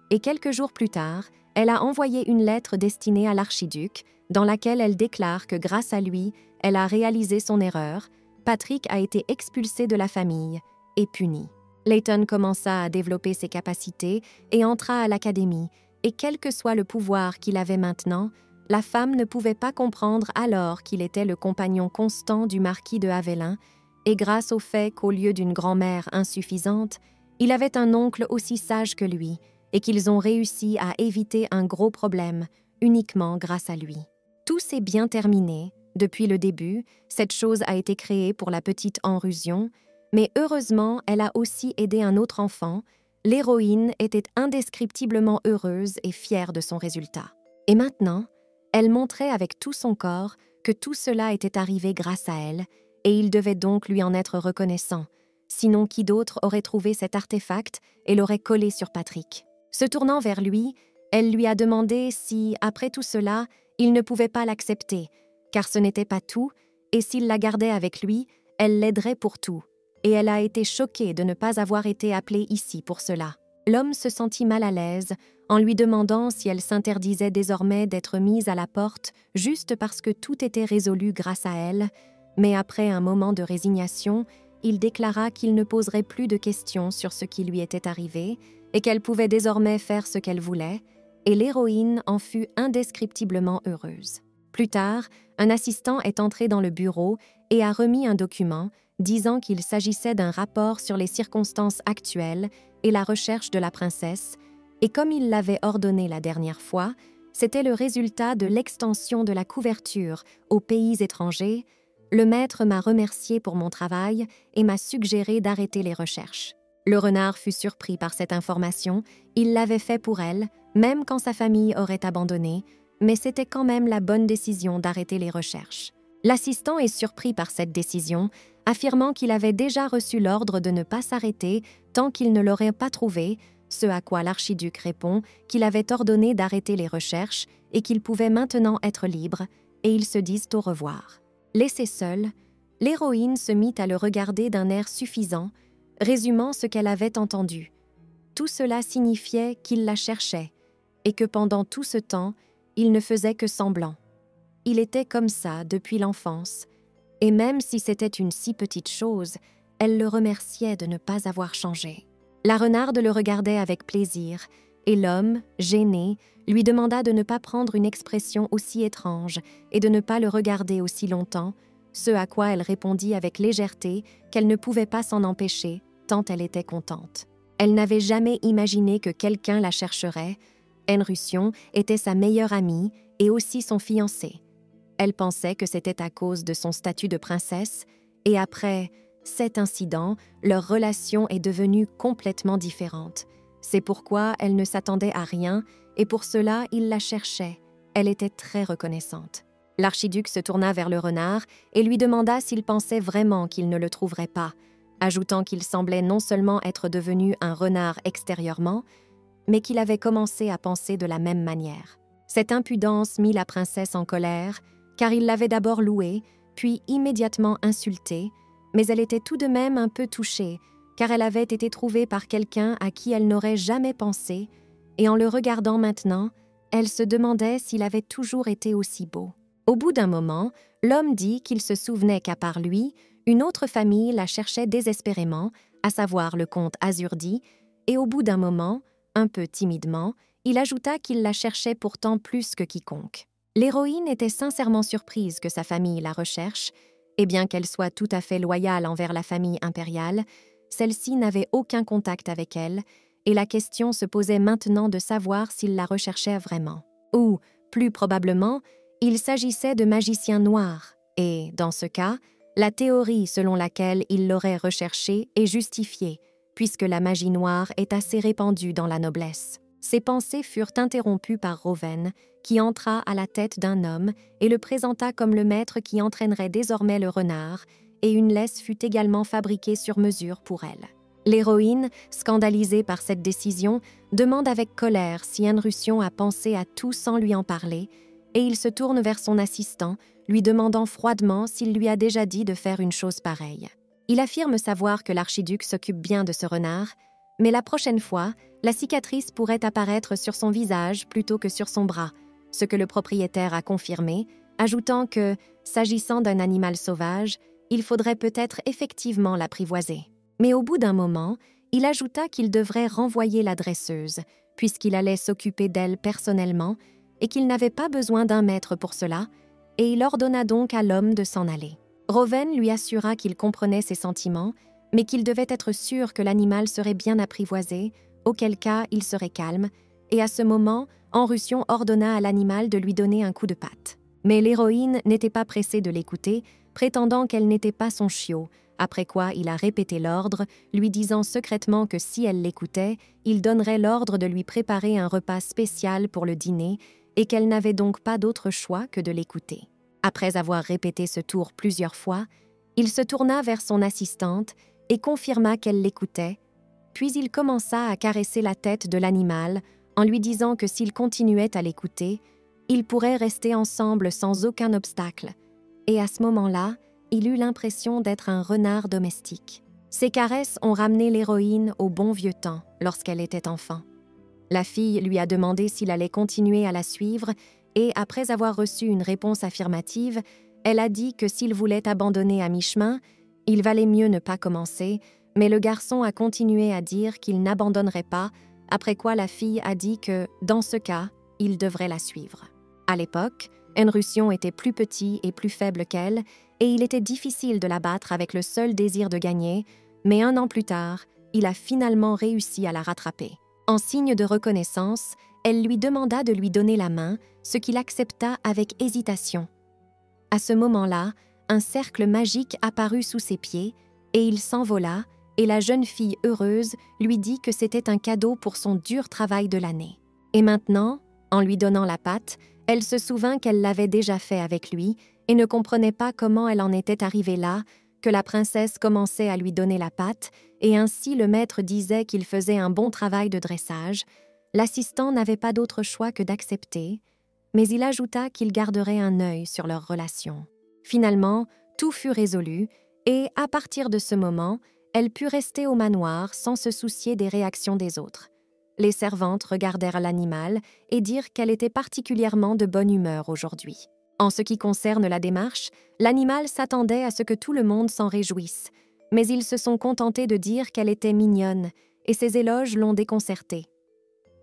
et quelques jours plus tard, elle a envoyé une lettre destinée à l'archiduc, dans laquelle elle déclare que grâce à lui, elle a réalisé son erreur, Patrick a été expulsé de la famille et puni. Layton commença à développer ses capacités et entra à l'académie, et quel que soit le pouvoir qu'il avait maintenant, la femme ne pouvait pas comprendre alors qu'il était le compagnon constant du marquis de Haviland, et grâce au fait qu'au lieu d'une grand-mère insuffisante, il avait un oncle aussi sage que lui, et qu'ils ont réussi à éviter un gros problème uniquement grâce à lui. Tout s'est bien terminé. Depuis le début, cette chose a été créée pour la petite Enrusion, mais heureusement, elle a aussi aidé un autre enfant. L'héroïne était indescriptiblement heureuse et fière de son résultat. Et maintenant, elle montrait avec tout son corps que tout cela était arrivé grâce à elle, et il devait donc lui en être reconnaissant. Sinon, qui d'autre aurait trouvé cet artefact et l'aurait collé sur Patrick? Se tournant vers lui, elle lui a demandé si, après tout cela, il ne pouvait pas l'accepter, car ce n'était pas tout, et s'il la gardait avec lui, elle l'aiderait pour tout. Et elle a été choquée de ne pas avoir été appelée ici pour cela. L'homme se sentit mal à l'aise en lui demandant si elle s'interdisait désormais d'être mise à la porte juste parce que tout était résolu grâce à elle, mais après un moment de résignation, il déclara qu'il ne poserait plus de questions sur ce qui lui était arrivé et qu'elle pouvait désormais faire ce qu'elle voulait, et l'héroïne en fut indescriptiblement heureuse. Plus tard, un assistant est entré dans le bureau et a remis un document disant qu'il s'agissait d'un rapport sur les circonstances actuelles et la recherche de la princesse, et comme il l'avait ordonné la dernière fois, c'était le résultat de l'extension de la couverture aux pays étrangers. Le maître m'a remercié pour mon travail et m'a suggéré d'arrêter les recherches. Le renard fut surpris par cette information, il l'avait fait pour elle, même quand sa famille aurait abandonné, mais c'était quand même la bonne décision d'arrêter les recherches. L'assistant est surpris par cette décision, affirmant qu'il avait déjà reçu l'ordre de ne pas s'arrêter tant qu'il ne l'aurait pas trouvé, ce à quoi l'archiduc répond qu'il avait ordonné d'arrêter les recherches et qu'il pouvait maintenant être libre, et ils se disent au revoir. Laissée seule, l'héroïne se mit à le regarder d'un air suffisant, résumant ce qu'elle avait entendu. Tout cela signifiait qu'il la cherchait, et que pendant tout ce temps, il ne faisait que semblant. Il était comme ça depuis l'enfance, et même si c'était une si petite chose, elle le remerciait de ne pas avoir changé. La renarde le regardait avec plaisir, et l'homme, gêné, lui demanda de ne pas prendre une expression aussi étrange et de ne pas le regarder aussi longtemps, ce à quoi elle répondit avec légèreté qu'elle ne pouvait pas s'en empêcher, tant elle était contente. Elle n'avait jamais imaginé que quelqu'un la chercherait. Enrusion était sa meilleure amie et aussi son fiancé. Elle pensait que c'était à cause de son statut de princesse, et après cet incident, leur relation est devenue complètement différente. C'est pourquoi elle ne s'attendait à rien, et pour cela, il la cherchait. Elle était très reconnaissante. L'archiduc se tourna vers le renard et lui demanda s'il pensait vraiment qu'il ne le trouverait pas, ajoutant qu'il semblait non seulement être devenu un renard extérieurement, mais qu'il avait commencé à penser de la même manière. Cette impudence mit la princesse en colère, car il l'avait d'abord louée, puis immédiatement insultée, mais elle était tout de même un peu touchée, car elle avait été trouvée par quelqu'un à qui elle n'aurait jamais pensé, et en le regardant maintenant, elle se demandait s'il avait toujours été aussi beau. Au bout d'un moment, l'homme dit qu'il se souvenait qu'à part lui, une autre famille la cherchait désespérément, à savoir le comte Azurdi, et au bout d'un moment, un peu timidement, il ajouta qu'il la cherchait pourtant plus que quiconque. L'héroïne était sincèrement surprise que sa famille la recherche, et bien qu'elle soit tout à fait loyale envers la famille impériale, celle-ci n'avait aucun contact avec elle, et la question se posait maintenant de savoir s'il la recherchait vraiment. Ou, plus probablement, il s'agissait de magiciens noirs, et, dans ce cas, la théorie selon laquelle il l'aurait recherchée est justifiée, puisque la magie noire est assez répandue dans la noblesse. Ses pensées furent interrompues par Rowen, qui entra à la tête d'un homme et le présenta comme le maître qui entraînerait désormais le renard, et une laisse fut également fabriquée sur mesure pour elle. L'héroïne, scandalisée par cette décision, demande avec colère si Henrution a pensé à tout sans lui en parler, et il se tourne vers son assistant, lui demandant froidement s'il lui a déjà dit de faire une chose pareille. Il affirme savoir que l'archiduc s'occupe bien de ce renard, mais la prochaine fois, la cicatrice pourrait apparaître sur son visage plutôt que sur son bras, ce que le propriétaire a confirmé, ajoutant que, s'agissant d'un animal sauvage, il faudrait peut-être effectivement l'apprivoiser. Mais au bout d'un moment, il ajouta qu'il devrait renvoyer la dresseuse, puisqu'il allait s'occuper d'elle personnellement et qu'il n'avait pas besoin d'un maître pour cela, et il ordonna donc à l'homme de s'en aller. Rowen lui assura qu'il comprenait ses sentiments, mais qu'il devait être sûr que l'animal serait bien apprivoisé, auquel cas il serait calme, et à ce moment, Henrution ordonna à l'animal de lui donner un coup de patte. Mais l'héroïne n'était pas pressée de l'écouter, prétendant qu'elle n'était pas son chiot, après quoi il a répété l'ordre, lui disant secrètement que si elle l'écoutait, il donnerait l'ordre de lui préparer un repas spécial pour le dîner et qu'elle n'avait donc pas d'autre choix que de l'écouter. Après avoir répété ce tour plusieurs fois, il se tourna vers son assistante et confirma qu'elle l'écoutait, puis il commença à caresser la tête de l'animal en lui disant que s'il continuait à l'écouter, ils pourraient rester ensemble sans aucun obstacle, et à ce moment-là, il eut l'impression d'être un renard domestique. Ces caresses ont ramené l'héroïne au bon vieux temps, lorsqu'elle était enfant. La fille lui a demandé s'il allait continuer à la suivre et, après avoir reçu une réponse affirmative, elle a dit que s'il voulait abandonner à mi-chemin, il valait mieux ne pas commencer, mais le garçon a continué à dire qu'il n'abandonnerait pas, après quoi la fille a dit que, dans ce cas, il devrait la suivre. À l'époque, Henrution était plus petit et plus faible qu'elle, et il était difficile de la battre avec le seul désir de gagner, mais 1 an plus tard, il a finalement réussi à la rattraper. En signe de reconnaissance, elle lui demanda de lui donner la main, ce qu'il accepta avec hésitation. À ce moment-là, un cercle magique apparut sous ses pieds, et il s'envola, et la jeune fille heureuse lui dit que c'était un cadeau pour son dur travail de l'année. Et maintenant, en lui donnant la patte, elle se souvint qu'elle l'avait déjà fait avec lui et ne comprenait pas comment elle en était arrivée là, que la princesse commençait à lui donner la patte, et ainsi le maître disait qu'il faisait un bon travail de dressage. L'assistant n'avait pas d'autre choix que d'accepter, mais il ajouta qu'il garderait un œil sur leur relation. Finalement, tout fut résolu, et à partir de ce moment, elle put rester au manoir sans se soucier des réactions des autres. Les servantes regardèrent l'animal et dirent qu'elle était particulièrement de bonne humeur aujourd'hui. En ce qui concerne la démarche, l'animal s'attendait à ce que tout le monde s'en réjouisse, mais ils se sont contentés de dire qu'elle était mignonne, et ces éloges l'ont déconcertée.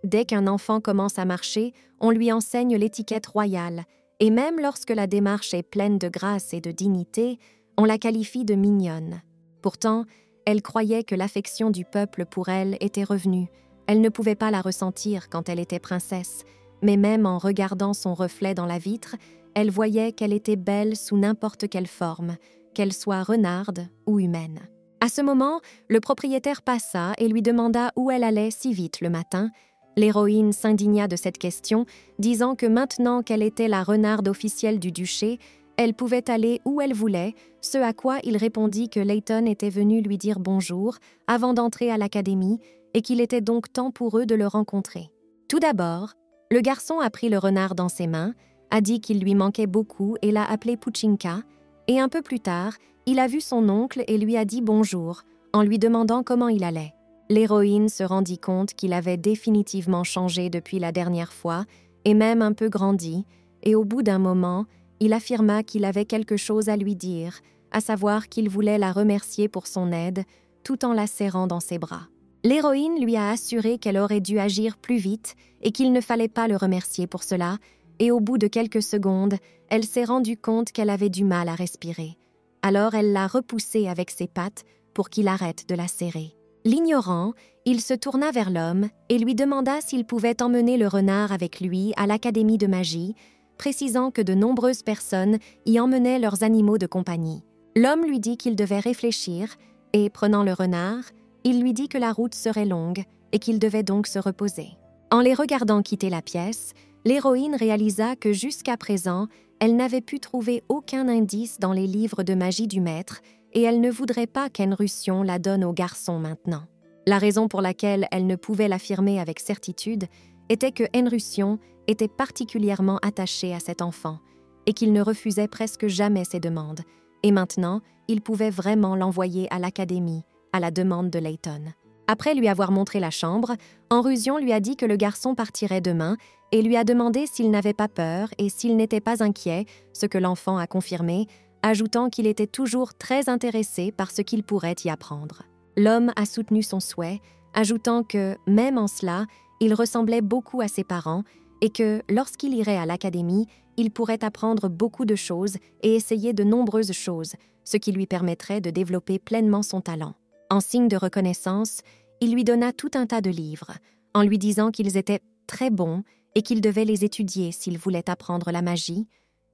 Dès qu'un enfant commence à marcher, on lui enseigne l'étiquette royale, et même lorsque la démarche est pleine de grâce et de dignité, on la qualifie de mignonne. Pourtant, elle croyait que l'affection du peuple pour elle était revenue. Elle ne pouvait pas la ressentir quand elle était princesse, mais même en regardant son reflet dans la vitre, elle voyait qu'elle était belle sous n'importe quelle forme, qu'elle soit renarde ou humaine. À ce moment, le propriétaire passa et lui demanda où elle allait si vite le matin. L'héroïne s'indigna de cette question, disant que maintenant qu'elle était la renarde officielle du duché, elle pouvait aller où elle voulait, ce à quoi il répondit que Layton était venu lui dire bonjour avant d'entrer à l'académie et qu'il était donc temps pour eux de le rencontrer. Tout d'abord, le garçon a pris le renard dans ses mains, a dit qu'il lui manquait beaucoup et l'a appelé Puchinka, et un peu plus tard, il a vu son oncle et lui a dit bonjour, en lui demandant comment il allait. L'héroïne se rendit compte qu'il avait définitivement changé depuis la dernière fois, et même un peu grandi, et au bout d'un moment, il affirma qu'il avait quelque chose à lui dire, à savoir qu'il voulait la remercier pour son aide, tout en la serrant dans ses bras. L'héroïne lui a assuré qu'elle aurait dû agir plus vite et qu'il ne fallait pas le remercier pour cela, et au bout de quelques secondes, elle s'est rendue compte qu'elle avait du mal à respirer. Alors elle l'a repoussé avec ses pattes pour qu'il arrête de la serrer. L'ignorant, il se tourna vers l'homme et lui demanda s'il pouvait emmener le renard avec lui à l'académie de magie, précisant que de nombreuses personnes y emmenaient leurs animaux de compagnie. L'homme lui dit qu'il devait réfléchir et, prenant le renard, il lui dit que la route serait longue et qu'il devait donc se reposer. En les regardant quitter la pièce, l'héroïne réalisa que jusqu'à présent, elle n'avait pu trouver aucun indice dans les livres de magie du maître et elle ne voudrait pas qu'Henrution la donne au garçon maintenant. La raison pour laquelle elle ne pouvait l'affirmer avec certitude était que Henrution était particulièrement attaché à cet enfant et qu'il ne refusait presque jamais ses demandes, et maintenant, il pouvait vraiment l'envoyer à l'académie, à la demande de Layton. Après lui avoir montré la chambre, Henrusion lui a dit que le garçon partirait demain et lui a demandé s'il n'avait pas peur et s'il n'était pas inquiet, ce que l'enfant a confirmé, ajoutant qu'il était toujours très intéressé par ce qu'il pourrait y apprendre. L'homme a soutenu son souhait, ajoutant que, même en cela, il ressemblait beaucoup à ses parents et que, lorsqu'il irait à l'académie, il pourrait apprendre beaucoup de choses et essayer de nombreuses choses, ce qui lui permettrait de développer pleinement son talent. En signe de reconnaissance, il lui donna tout un tas de livres, en lui disant qu'ils étaient très bons et qu'il devait les étudier s'il voulait apprendre la magie,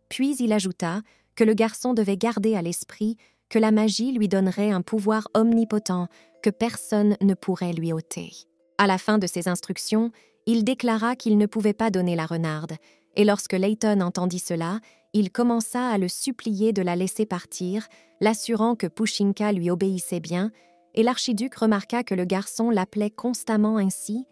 puis il ajouta que le garçon devait garder à l'esprit que la magie lui donnerait un pouvoir omnipotent que personne ne pourrait lui ôter. À la fin de ses instructions, il déclara qu'il ne pouvait pas donner la renarde, et lorsque Layton entendit cela, il commença à le supplier de la laisser partir, l'assurant que Pushinka lui obéissait bien, et l'archiduc remarqua que le garçon l'appelait constamment ainsi,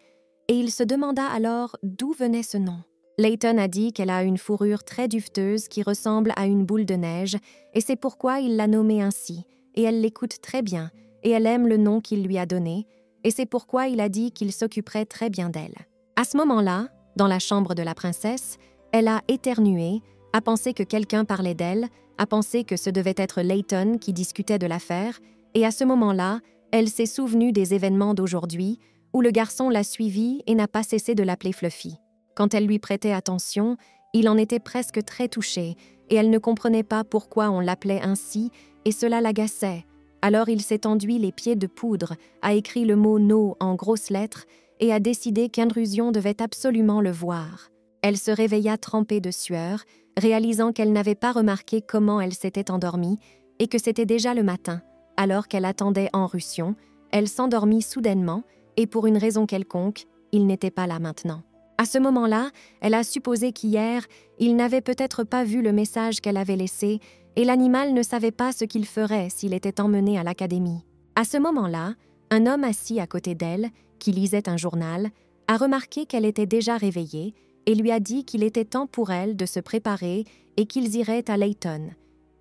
et il se demanda alors d'où venait ce nom. Layton a dit qu'elle a une fourrure très duveteuse qui ressemble à une boule de neige, et c'est pourquoi il l'a nommée ainsi, et elle l'écoute très bien, et elle aime le nom qu'il lui a donné, et c'est pourquoi il a dit qu'il s'occuperait très bien d'elle. À ce moment-là, dans la chambre de la princesse, elle a éternué, a pensé que quelqu'un parlait d'elle, a pensé que ce devait être Layton qui discutait de l'affaire, et à ce moment-là, elle s'est souvenue des événements d'aujourd'hui, où le garçon l'a suivie et n'a pas cessé de l'appeler Fluffy. Quand elle lui prêtait attention, il en était presque très touché, et elle ne comprenait pas pourquoi on l'appelait ainsi, et cela l'agaçait. Alors il s'est enduit les pieds de poudre, a écrit le mot « no » en grosses lettres, et a décidé qu'Henrusion devait absolument le voir. Elle se réveilla trempée de sueur, réalisant qu'elle n'avait pas remarqué comment elle s'était endormie, et que c'était déjà le matin. Alors qu'elle attendait Henrution, elle s'endormit soudainement, et pour une raison quelconque, il n'était pas là maintenant. À ce moment-là, elle a supposé qu'hier, il n'avait peut-être pas vu le message qu'elle avait laissé, et l'animal ne savait pas ce qu'il ferait s'il était emmené à l'académie. À ce moment-là, un homme assis à côté d'elle, qui lisait un journal, a remarqué qu'elle était déjà réveillée et lui a dit qu'il était temps pour elle de se préparer et qu'ils iraient à Layton.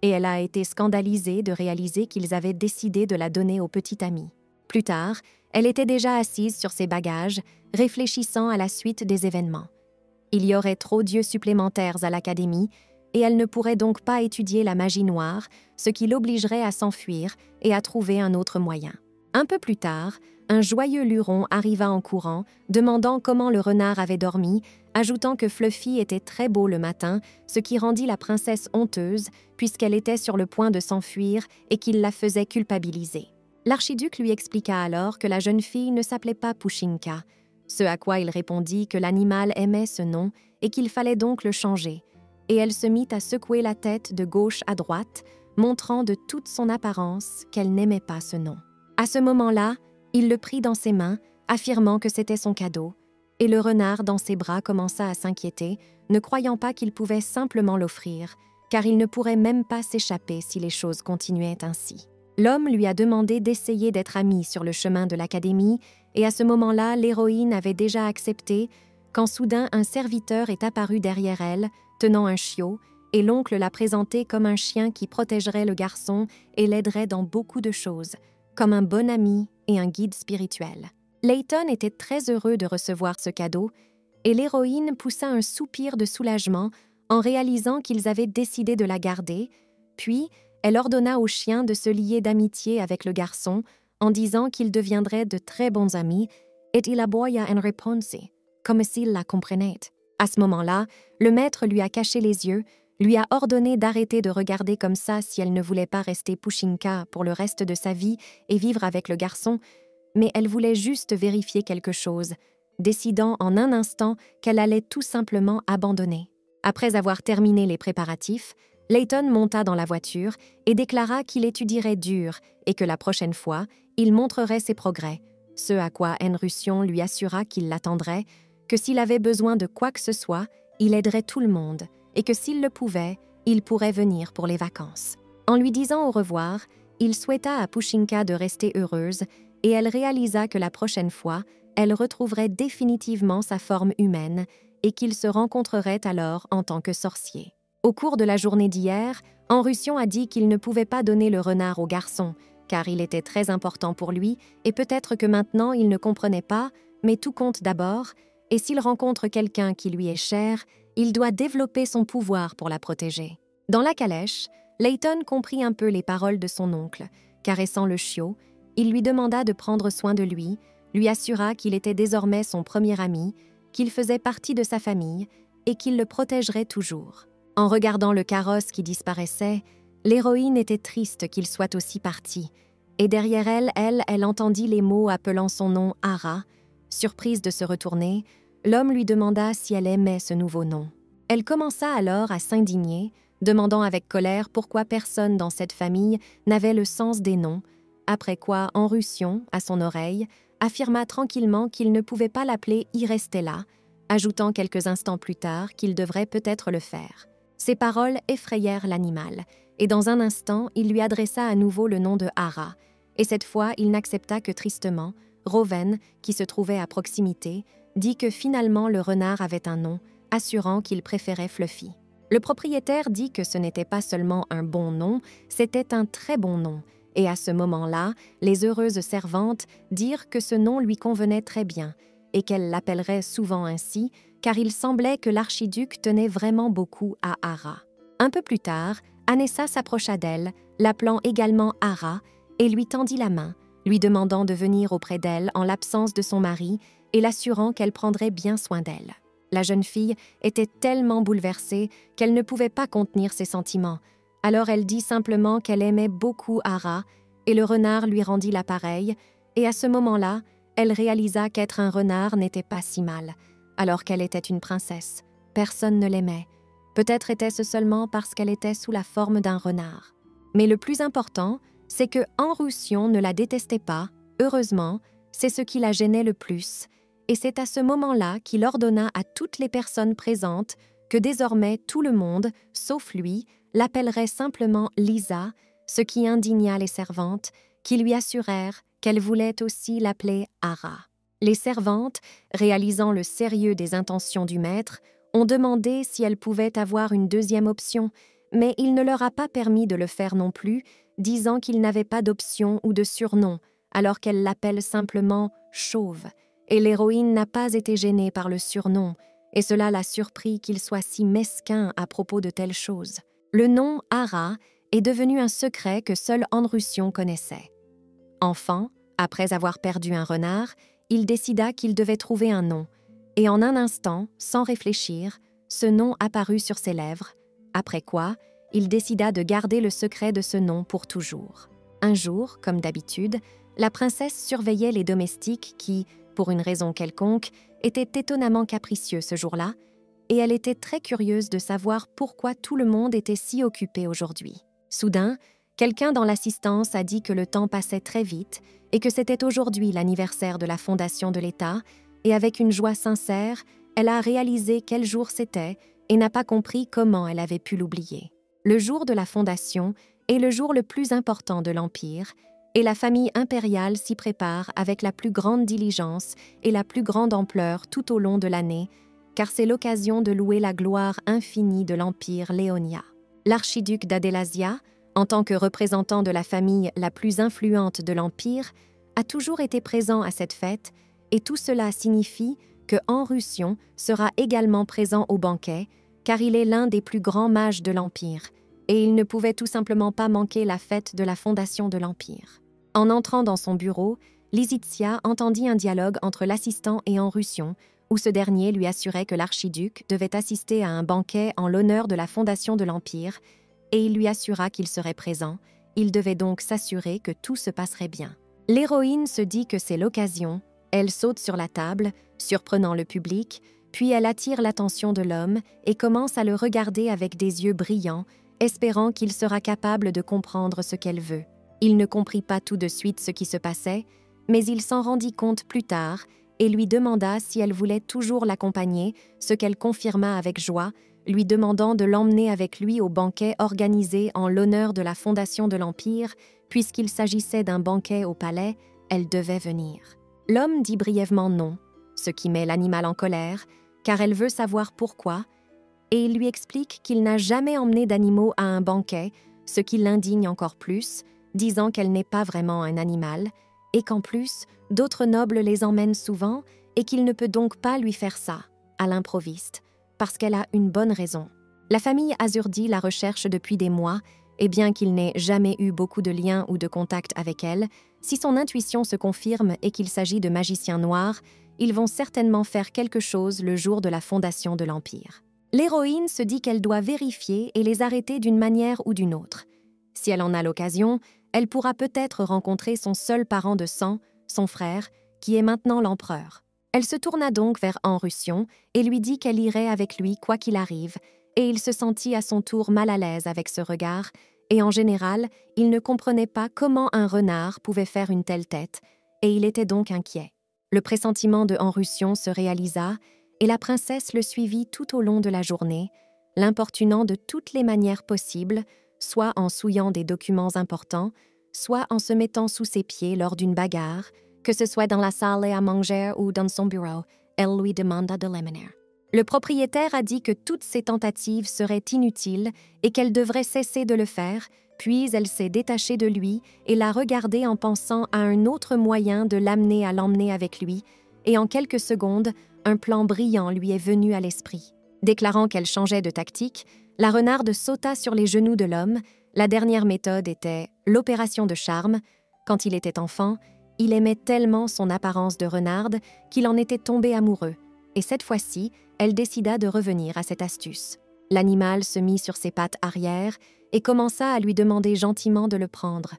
Et elle a été scandalisée de réaliser qu'ils avaient décidé de la donner au petit ami. Plus tard, elle était déjà assise sur ses bagages, réfléchissant à la suite des événements. Il y aurait trop d'yeux supplémentaires à l'académie, et elle ne pourrait donc pas étudier la magie noire, ce qui l'obligerait à s'enfuir et à trouver un autre moyen. Un peu plus tard, un joyeux luron arriva en courant, demandant comment le renard avait dormi, ajoutant que Fluffy était très beau le matin, ce qui rendit la princesse honteuse, puisqu'elle était sur le point de s'enfuir et qu'il la faisait culpabiliser. L'archiduc lui expliqua alors que la jeune fille ne s'appelait pas Pushinka, ce à quoi il répondit que l'animal aimait ce nom et qu'il fallait donc le changer, et elle se mit à secouer la tête de gauche à droite, montrant de toute son apparence qu'elle n'aimait pas ce nom. À ce moment-là, il le prit dans ses mains, affirmant que c'était son cadeau, et le renard dans ses bras commença à s'inquiéter, ne croyant pas qu'il pouvait simplement l'offrir, car il ne pourrait même pas s'échapper si les choses continuaient ainsi. L'homme lui a demandé d'essayer d'être ami sur le chemin de l'académie, et à ce moment-là, l'héroïne avait déjà accepté, quand soudain un serviteur est apparu derrière elle, tenant un chiot, et l'oncle l'a présenté comme un chien qui protégerait le garçon et l'aiderait dans beaucoup de choses, comme un bon ami et un guide spirituel. Layton était très heureux de recevoir ce cadeau, et l'héroïne poussa un soupir de soulagement en réalisant qu'ils avaient décidé de la garder, puis elle ordonna au chien de se lier d'amitié avec le garçon en disant qu'ils deviendraient de très bons amis, et il aboya en réponse, comme s'il la comprenait. À ce moment-là, le maître lui a caché les yeux, lui a ordonné d'arrêter de regarder comme ça si elle ne voulait pas rester Pushinka pour le reste de sa vie et vivre avec le garçon, mais elle voulait juste vérifier quelque chose, décidant en un instant qu'elle allait tout simplement abandonner. Après avoir terminé les préparatifs, Layton monta dans la voiture et déclara qu'il étudierait dur et que la prochaine fois, il montrerait ses progrès, ce à quoi Enrusion lui assura qu'il l'attendrait, que s'il avait besoin de quoi que ce soit, il aiderait tout le monde, et que s'il le pouvait, il pourrait venir pour les vacances. En lui disant au revoir, il souhaita à Pushinka de rester heureuse, et elle réalisa que la prochaine fois, elle retrouverait définitivement sa forme humaine et qu'ils se rencontreraient alors en tant que sorciers. Au cours de la journée d'hier, Enrusion a dit qu'il ne pouvait pas donner le renard au garçon, car il était très important pour lui, et peut-être que maintenant il ne comprenait pas, mais tout compte d'abord, et s'il rencontre quelqu'un qui lui est cher, il doit développer son pouvoir pour la protéger. Dans la calèche, Layton comprit un peu les paroles de son oncle. Caressant le chiot, il lui demanda de prendre soin de lui assura qu'il était désormais son premier ami, qu'il faisait partie de sa famille et qu'il le protégerait toujours. En regardant le carrosse qui disparaissait, l'héroïne était triste qu'il soit aussi parti, et derrière elle entendit les mots appelant son nom Ara. Surprise de se retourner, l'homme lui demanda si elle aimait ce nouveau nom. Elle commença alors à s'indigner, demandant avec colère pourquoi personne dans cette famille n'avait le sens des noms, après quoi Enrusion, à son oreille, affirma tranquillement qu'il ne pouvait pas l'appeler Irestella, ajoutant quelques instants plus tard qu'il devrait peut-être le faire. Ces paroles effrayèrent l'animal, et dans un instant, il lui adressa à nouveau le nom de Ara, et cette fois, il n'accepta que tristement. Roven, qui se trouvait à proximité, dit que finalement le renard avait un nom, assurant qu'il préférait Fluffy. Le propriétaire dit que ce n'était pas seulement un bon nom, c'était un très bon nom, et à ce moment-là, les heureuses servantes dirent que ce nom lui convenait très bien, et qu'elles l'appelleraient souvent ainsi, car il semblait que l'archiduc tenait vraiment beaucoup à Ara. Un peu plus tard, Anessa s'approcha d'elle, l'appelant également Ara, et lui tendit la main, lui demandant de venir auprès d'elle en l'absence de son mari et l'assurant qu'elle prendrait bien soin d'elle. La jeune fille était tellement bouleversée qu'elle ne pouvait pas contenir ses sentiments. Alors elle dit simplement qu'elle aimait beaucoup Ara, et le renard lui rendit l'appareil, et à ce moment-là, elle réalisa qu'être un renard n'était pas si mal, alors qu'elle était une princesse. Personne ne l'aimait. Peut-être était-ce seulement parce qu'elle était sous la forme d'un renard. Mais le plus important, c'est que Enrusion ne la détestait pas, heureusement, c'est ce qui la gênait le plus, et c'est à ce moment-là qu'il ordonna à toutes les personnes présentes que désormais tout le monde, sauf lui, l'appellerait simplement Lisa, ce qui indigna les servantes, qui lui assurèrent qu'elles voulaient aussi l'appeler Ara. Les servantes, réalisant le sérieux des intentions du maître, ont demandé si elles pouvaient avoir une deuxième option, mais il ne leur a pas permis de le faire non plus, disant qu'il n'avait pas d'option ou de surnom, alors qu'elle l'appelle simplement « Chauve », et l'héroïne n'a pas été gênée par le surnom, et cela l'a surpris qu'il soit si mesquin à propos de telles choses. Le nom Ara est devenu un secret que seul Enrusion connaissait. Enfant, après avoir perdu un renard, il décida qu'il devait trouver un nom, et en un instant, sans réfléchir, ce nom apparut sur ses lèvres, après quoi, il décida de garder le secret de ce nom pour toujours. Un jour, comme d'habitude, la princesse surveillait les domestiques qui, pour une raison quelconque, étaient étonnamment capricieux ce jour-là, et elle était très curieuse de savoir pourquoi tout le monde était si occupé aujourd'hui. Soudain, quelqu'un dans l'assistance a dit que le temps passait très vite et que c'était aujourd'hui l'anniversaire de la fondation de l'État, et avec une joie sincère, elle a réalisé quel jour c'était et n'a pas compris comment elle avait pu l'oublier. Le jour de la fondation est le jour le plus important de l'Empire, et la famille impériale s'y prépare avec la plus grande diligence et la plus grande ampleur tout au long de l'année, car c'est l'occasion de louer la gloire infinie de l'Empire Léonia. L'archiduc d'Adelasia, en tant que représentant de la famille la plus influente de l'Empire, a toujours été présent à cette fête, et tout cela signifie que Enrusion sera également présent au banquet, car il est l'un des plus grands mages de l'Empire, et il ne pouvait tout simplement pas manquer la fête de la fondation de l'Empire. En entrant dans son bureau, Lizithia entendit un dialogue entre l'assistant et Enrusion, où ce dernier lui assurait que l'archiduc devait assister à un banquet en l'honneur de la fondation de l'Empire, et il lui assura qu'il serait présent. Il devait donc s'assurer que tout se passerait bien. L'héroïne se dit que c'est l'occasion, elle saute sur la table, surprenant le public, puis elle attire l'attention de l'homme et commence à le regarder avec des yeux brillants, espérant qu'il sera capable de comprendre ce qu'elle veut. Il ne comprit pas tout de suite ce qui se passait, mais il s'en rendit compte plus tard et lui demanda si elle voulait toujours l'accompagner, ce qu'elle confirma avec joie, lui demandant de l'emmener avec lui au banquet organisé en l'honneur de la fondation de l'Empire, puisqu'il s'agissait d'un banquet au palais, elle devait venir. L'homme dit brièvement non, ce qui met l'animal en colère, car elle veut savoir pourquoi, et il lui explique qu'il n'a jamais emmené d'animaux à un banquet, ce qui l'indigne encore plus, disant qu'elle n'est pas vraiment un animal, et qu'en plus, d'autres nobles les emmènent souvent et qu'il ne peut donc pas lui faire ça, à l'improviste, parce qu'elle a une bonne raison. La famille Azurdi la recherche depuis des mois, et bien qu'il n'ait jamais eu beaucoup de liens ou de contacts avec elle, si son intuition se confirme et qu'il s'agit de magiciens noirs, ils vont certainement faire quelque chose le jour de la fondation de l'Empire. L'héroïne se dit qu'elle doit vérifier et les arrêter d'une manière ou d'une autre. Si elle en a l'occasion, elle pourra peut-être rencontrer son seul parent de sang, son frère, qui est maintenant l'empereur. Elle se tourna donc vers Enrussion et lui dit qu'elle irait avec lui quoi qu'il arrive, et il se sentit à son tour mal à l'aise avec ce regard, et en général, il ne comprenait pas comment un renard pouvait faire une telle tête, et il était donc inquiet. Le pressentiment de Enrussion se réalisa, et la princesse le suivit tout au long de la journée, l'importunant de toutes les manières possibles, soit en souillant des documents importants, soit en se mettant sous ses pieds lors d'une bagarre, que ce soit dans la salle à manger ou dans son bureau, elle lui demanda de l'emmener. Le propriétaire a dit que toutes ces tentatives seraient inutiles et qu'elle devrait cesser de le faire, puis elle s'est détachée de lui et l'a regardé en pensant à un autre moyen de l'amener à l'emmener avec lui, et en quelques secondes, un plan brillant lui est venu à l'esprit. Déclarant qu'elle changeait de tactique, la renarde sauta sur les genoux de l'homme. La dernière méthode était l'opération de charme. Quand il était enfant, il aimait tellement son apparence de renarde qu'il en était tombé amoureux. Et cette fois-ci, elle décida de revenir à cette astuce. L'animal se mit sur ses pattes arrière et commença à lui demander gentiment de le prendre.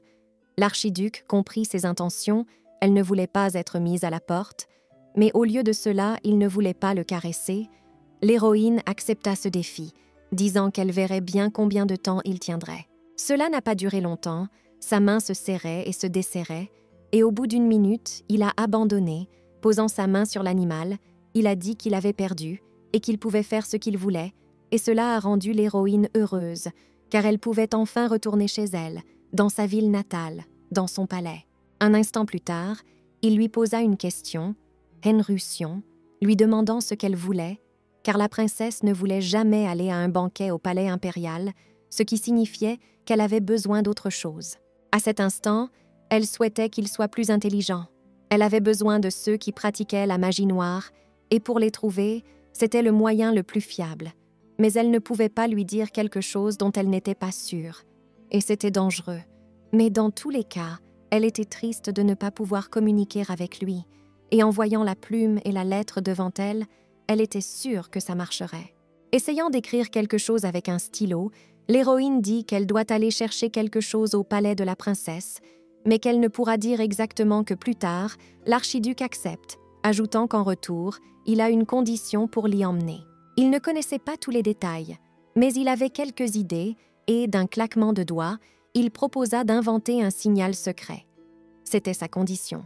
L'archiduc comprit ses intentions, elle ne voulait pas être mise à la porte, mais au lieu de cela, il ne voulait pas le caresser. L'héroïne accepta ce défi, disant qu'elle verrait bien combien de temps il tiendrait. Cela n'a pas duré longtemps, sa main se serrait et se desserrait, et au bout d'une minute, il a abandonné, posant sa main sur l'animal. Il a dit qu'il avait perdu et qu'il pouvait faire ce qu'il voulait, et cela a rendu l'héroïne heureuse, car elle pouvait enfin retourner chez elle, dans sa ville natale, dans son palais. Un instant plus tard, il lui posa une question, Enrussion, lui demandant ce qu'elle voulait, car la princesse ne voulait jamais aller à un banquet au palais impérial, ce qui signifiait qu'elle avait besoin d'autre chose. À cet instant, elle souhaitait qu'il soit plus intelligent. Elle avait besoin de ceux qui pratiquaient la magie noire, et pour les trouver, c'était le moyen le plus fiable. Mais elle ne pouvait pas lui dire quelque chose dont elle n'était pas sûre. Et c'était dangereux. Mais dans tous les cas, elle était triste de ne pas pouvoir communiquer avec lui. Et en voyant la plume et la lettre devant elle, elle était sûre que ça marcherait. Essayant d'écrire quelque chose avec un stylo, l'héroïne dit qu'elle doit aller chercher quelque chose au palais de la princesse, mais qu'elle ne pourra dire exactement que plus tard, l'archiduc accepte, ajoutant qu'en retour, il a une condition pour l'y emmener. Il ne connaissait pas tous les détails, mais il avait quelques idées et, d'un claquement de doigts, il proposa d'inventer un signal secret. C'était sa condition.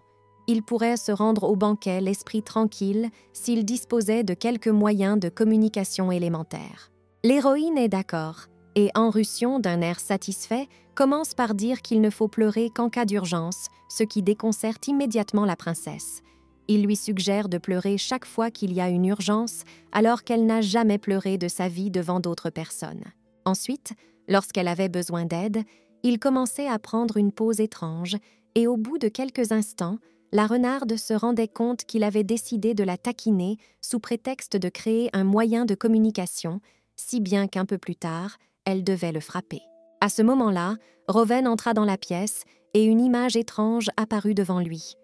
Il pourrait se rendre au banquet l'esprit tranquille s'il disposait de quelques moyens de communication élémentaires. L'héroïne est d'accord, et Enrussion, d'un air satisfait, commence par dire qu'il ne faut pleurer qu'en cas d'urgence, ce qui déconcerte immédiatement la princesse. Il lui suggère de pleurer chaque fois qu'il y a une urgence, alors qu'elle n'a jamais pleuré de sa vie devant d'autres personnes. Ensuite, lorsqu'elle avait besoin d'aide, il commençait à prendre une pose étrange, et au bout de quelques instants, la renarde se rendait compte qu'il avait décidé de la taquiner sous prétexte de créer un moyen de communication, si bien qu'un peu plus tard, elle devait le frapper. À ce moment-là, Roven entra dans la pièce et une image étrange apparut devant lui.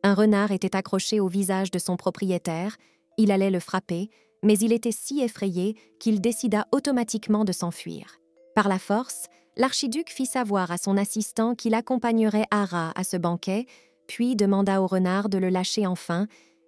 Un renard était accroché au visage de son propriétaire, il allait le frapper, mais il était si effrayé qu'il décida automatiquement de s'enfuir. Par la force, l'archiduc fit savoir à son assistant qu'il accompagnerait Ara à ce banquet, puis demanda au renard de le lâcher enfin,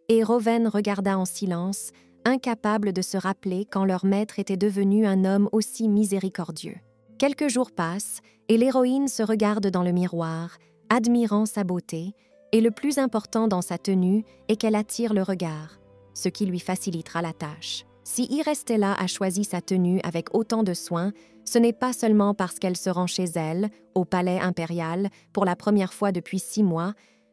et Roven regarda en silence, incapable de se rappeler quand leur maître était devenu un homme aussi miséricordieux. Quelques jours passent et l'héroïne se regarde dans le miroir, admirant sa beauté, et le plus important dans sa tenue est qu'elle attire le regard, ce qui lui facilitera la tâche. Si Irestella a choisi sa tenue avec autant de soin, ce n'est pas seulement parce qu'elle se rend chez elle, au palais impérial, pour la première fois depuis 6 mois,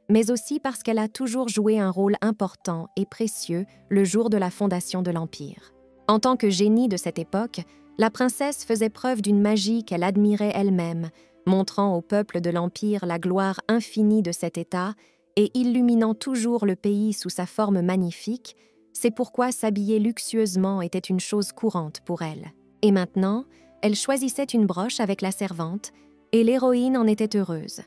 mais aussi parce qu'elle a toujours joué un rôle important et précieux le jour de la fondation de l'Empire. En tant que génie de cette époque, la princesse faisait preuve d'une magie qu'elle admirait elle-même, montrant au peuple de l'Empire la gloire infinie de cet État et illuminant toujours le pays sous sa forme magnifique. C'est pourquoi s'habiller luxueusement était une chose courante pour elle. Et maintenant, elle choisissait une broche avec la servante, et l'héroïne en était heureuse,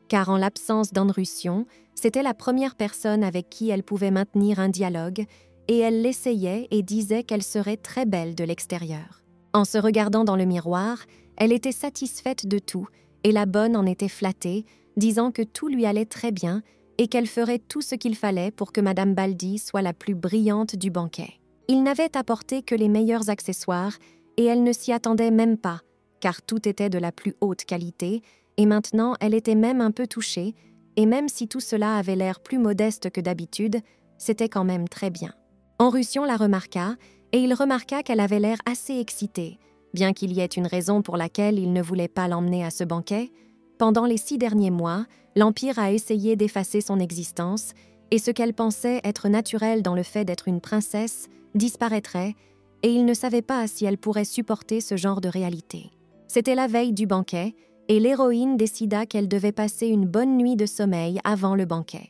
car en l'absence d'Anrusion, c'était la première personne avec qui elle pouvait maintenir un dialogue, et elle l'essayait et disait qu'elle serait très belle de l'extérieur. En se regardant dans le miroir, elle était satisfaite de tout, et la bonne en était flattée, disant que tout lui allait très bien et qu'elle ferait tout ce qu'il fallait pour que Madame Baldi soit la plus brillante du banquet. Il n'avait apporté que les meilleurs accessoires et elle ne s'y attendait même pas, car tout était de la plus haute qualité, et maintenant elle était même un peu touchée, et même si tout cela avait l'air plus modeste que d'habitude, c'était quand même très bien. Anrusion la remarqua, et il remarqua qu'elle avait l'air assez excitée, bien qu'il y ait une raison pour laquelle il ne voulait pas l'emmener à ce banquet. Pendant les 6 derniers mois, l'Empire a essayé d'effacer son existence, et ce qu'elle pensait être naturel dans le fait d'être une princesse disparaîtrait, et il ne savait pas si elle pourrait supporter ce genre de réalité. C'était la veille du banquet, et l'héroïne décida qu'elle devait passer une bonne nuit de sommeil avant le banquet.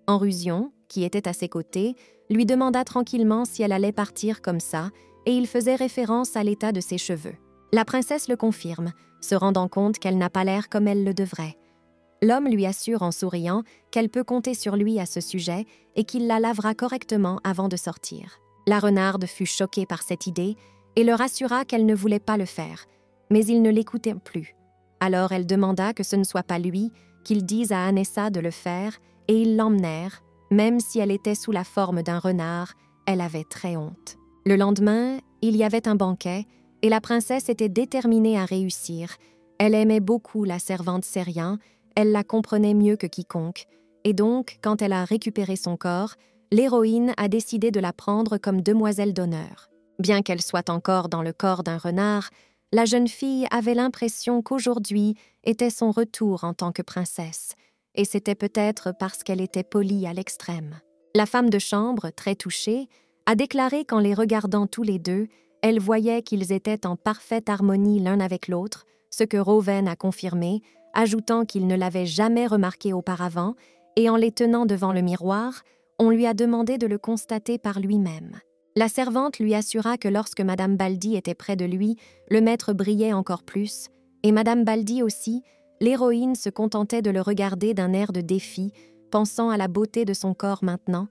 Anrusion, qui était à ses côtés, lui demanda tranquillement si elle allait partir comme ça, et il faisait référence à l'état de ses cheveux. La princesse le confirme, se rendant compte qu'elle n'a pas l'air comme elle le devrait. L'homme lui assure en souriant qu'elle peut compter sur lui à ce sujet et qu'il la lavera correctement avant de sortir. La renarde fut choquée par cette idée et leur assura qu'elle ne voulait pas le faire, mais il ne l'écoutait plus. Alors elle demanda que ce ne soit pas lui, qu'il dise à Anessa de le faire, et ils l'emmenèrent. Même si elle était sous la forme d'un renard, elle avait très honte. Le lendemain, il y avait un banquet, et la princesse était déterminée à réussir. Elle aimait beaucoup la servante Serian, elle la comprenait mieux que quiconque, et donc, quand elle a récupéré son corps, l'héroïne a décidé de la prendre comme demoiselle d'honneur. Bien qu'elle soit encore dans le corps d'un renard, la jeune fille avait l'impression qu'aujourd'hui était son retour en tant que princesse, et c'était peut-être parce qu'elle était polie à l'extrême. La femme de chambre, très touchée, a déclaré qu'en les regardant tous les deux, elle voyait qu'ils étaient en parfaite harmonie l'un avec l'autre, ce que Rowen a confirmé, ajoutant qu'il ne l'avait jamais remarqué auparavant, et en les tenant devant le miroir, on lui a demandé de le constater par lui-même. La servante lui assura que lorsque Madame Baldi était près de lui, le maître brillait encore plus, et Madame Baldi aussi. L'héroïne se contentait de le regarder d'un air de défi, pensant à la beauté de son corps maintenant,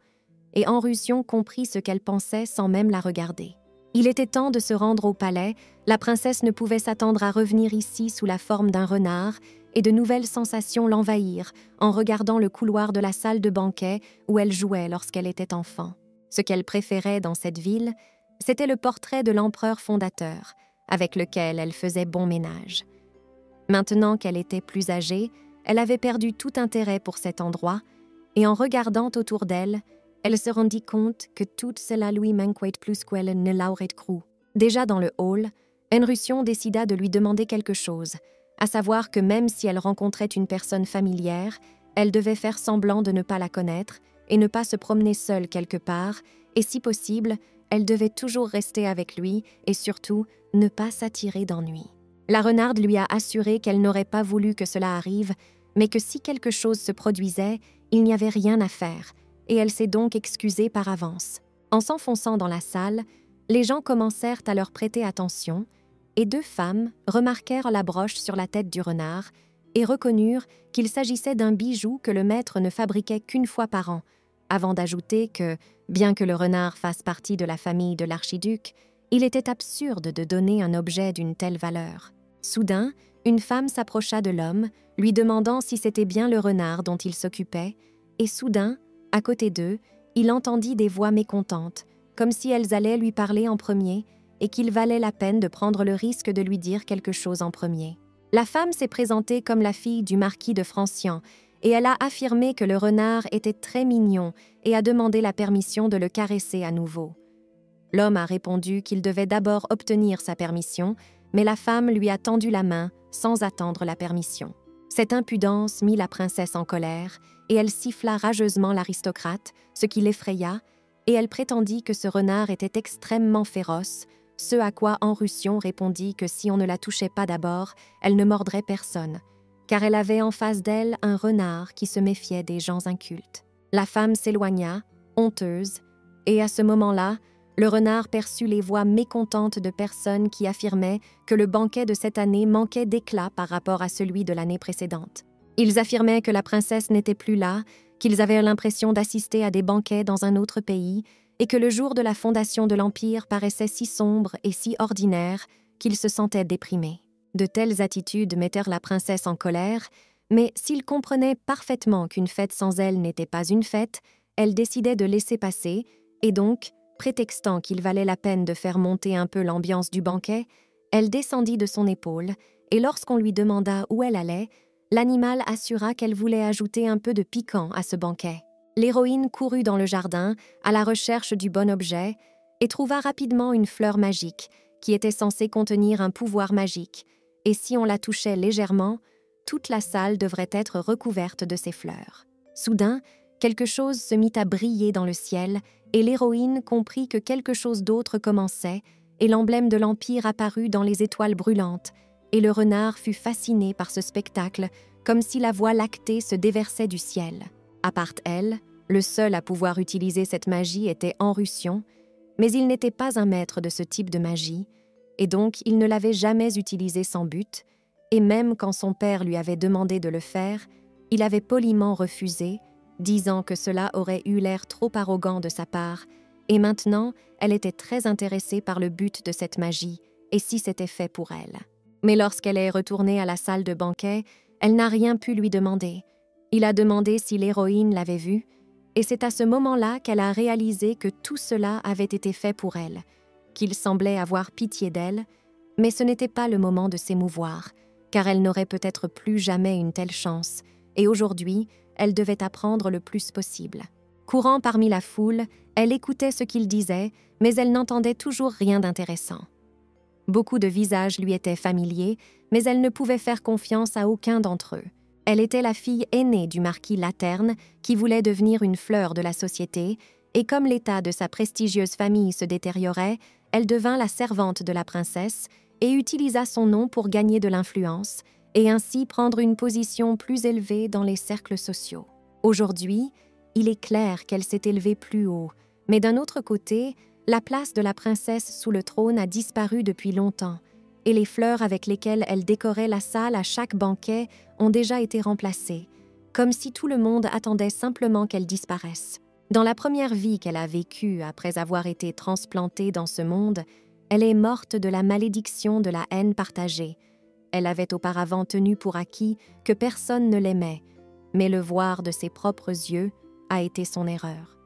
et Anrusion comprit ce qu'elle pensait sans même la regarder. Il était temps de se rendre au palais, la princesse ne pouvait s'attendre à revenir ici sous la forme d'un renard, et de nouvelles sensations l'envahirent en regardant le couloir de la salle de banquet où elle jouait lorsqu'elle était enfant. Ce qu'elle préférait dans cette ville, c'était le portrait de l'empereur fondateur, avec lequel elle faisait bon ménage. Maintenant qu'elle était plus âgée, elle avait perdu tout intérêt pour cet endroit, et en regardant autour d'elle, elle se rendit compte que tout cela lui manquait plus qu'elle ne l'aurait cru. Déjà dans le hall, Anrusion décida de lui demander quelque chose, à savoir que même si elle rencontrait une personne familière, elle devait faire semblant de ne pas la connaître et ne pas se promener seule quelque part, et si possible, elle devait toujours rester avec lui et surtout ne pas s'attirer d'ennui. La renarde lui a assuré qu'elle n'aurait pas voulu que cela arrive, mais que si quelque chose se produisait, il n'y avait rien à faire, et elle s'est donc excusée par avance. En s'enfonçant dans la salle, les gens commencèrent à leur prêter attention, et 2 femmes remarquèrent la broche sur la tête du renard et reconnurent qu'il s'agissait d'un bijou que le maître ne fabriquait qu'une fois par an, avant d'ajouter que, bien que le renard fasse partie de la famille de l'archiduc, il était absurde de donner un objet d'une telle valeur. Soudain, une femme s'approcha de l'homme, lui demandant si c'était bien le renard dont il s'occupait, et soudain, à côté d'eux, il entendit des voix mécontentes, comme si elles allaient lui parler en premier, et qu'il valait la peine de prendre le risque de lui dire quelque chose en premier. La femme s'est présentée comme la fille du marquis de Francian et elle a affirmé que le renard était très mignon et a demandé la permission de le caresser à nouveau. L'homme a répondu qu'il devait d'abord obtenir sa permission, mais la femme lui a tendu la main sans attendre la permission. Cette impudence mit la princesse en colère et elle siffla rageusement l'aristocrate, ce qui l'effraya, et elle prétendit que ce renard était extrêmement féroce, ce à quoi Anrucion répondit que si on ne la touchait pas d'abord, elle ne mordrait personne, car elle avait en face d'elle un renard qui se méfiait des gens incultes. La femme s'éloigna, honteuse, et à ce moment-là, le renard perçut les voix mécontentes de personnes qui affirmaient que le banquet de cette année manquait d'éclat par rapport à celui de l'année précédente. Ils affirmaient que la princesse n'était plus là, qu'ils avaient l'impression d'assister à des banquets dans un autre pays et que le jour de la fondation de l'Empire paraissait si sombre et si ordinaire qu'ils se sentaient déprimés. De telles attitudes mettèrent la princesse en colère, mais s'ils comprenaient parfaitement qu'une fête sans elle n'était pas une fête, elle décidait de laisser passer et donc, prétextant qu'il valait la peine de faire monter un peu l'ambiance du banquet, elle descendit de son épaule et lorsqu'on lui demanda où elle allait, l'animal assura qu'elle voulait ajouter un peu de piquant à ce banquet. L'héroïne courut dans le jardin à la recherche du bon objet et trouva rapidement une fleur magique qui était censée contenir un pouvoir magique, et si on la touchait légèrement, toute la salle devrait être recouverte de ces fleurs. Soudain, quelque chose se mit à briller dans le ciel et l'héroïne comprit que quelque chose d'autre commençait et l'emblème de l'Empire apparut dans les étoiles brûlantes et le renard fut fasciné par ce spectacle comme si la voie lactée se déversait du ciel. À part elle, le seul à pouvoir utiliser cette magie était Anrucion, mais il n'était pas un maître de ce type de magie et donc il ne l'avait jamais utilisée sans but et même quand son père lui avait demandé de le faire, il avait poliment refusé, disant que cela aurait eu l'air trop arrogant de sa part, et maintenant, elle était très intéressée par le but de cette magie, et si c'était fait pour elle. Mais lorsqu'elle est retournée à la salle de banquet, elle n'a rien pu lui demander. Il a demandé si l'héroïne l'avait vue, et c'est à ce moment-là qu'elle a réalisé que tout cela avait été fait pour elle, qu'il semblait avoir pitié d'elle, mais ce n'était pas le moment de s'émouvoir, car elle n'aurait peut-être plus jamais une telle chance, et aujourd'hui, elle devait apprendre le plus possible. Courant parmi la foule, elle écoutait ce qu'il disait, mais elle n'entendait toujours rien d'intéressant. Beaucoup de visages lui étaient familiers, mais elle ne pouvait faire confiance à aucun d'entre eux. Elle était la fille aînée du marquis Laterne, qui voulait devenir une fleur de la société, et comme l'état de sa prestigieuse famille se détériorait, elle devint la servante de la princesse et utilisa son nom pour gagner de l'influence, et ainsi prendre une position plus élevée dans les cercles sociaux. Aujourd'hui, il est clair qu'elle s'est élevée plus haut, mais d'un autre côté, la place de la princesse sous le trône a disparu depuis longtemps, et les fleurs avec lesquelles elle décorait la salle à chaque banquet ont déjà été remplacées, comme si tout le monde attendait simplement qu'elle disparaisse. Dans la première vie qu'elle a vécue après avoir été transplantée dans ce monde, elle est morte de la malédiction de la haine partagée. Elle avait auparavant tenu pour acquis que personne ne l'aimait, mais le voir de ses propres yeux a été son erreur.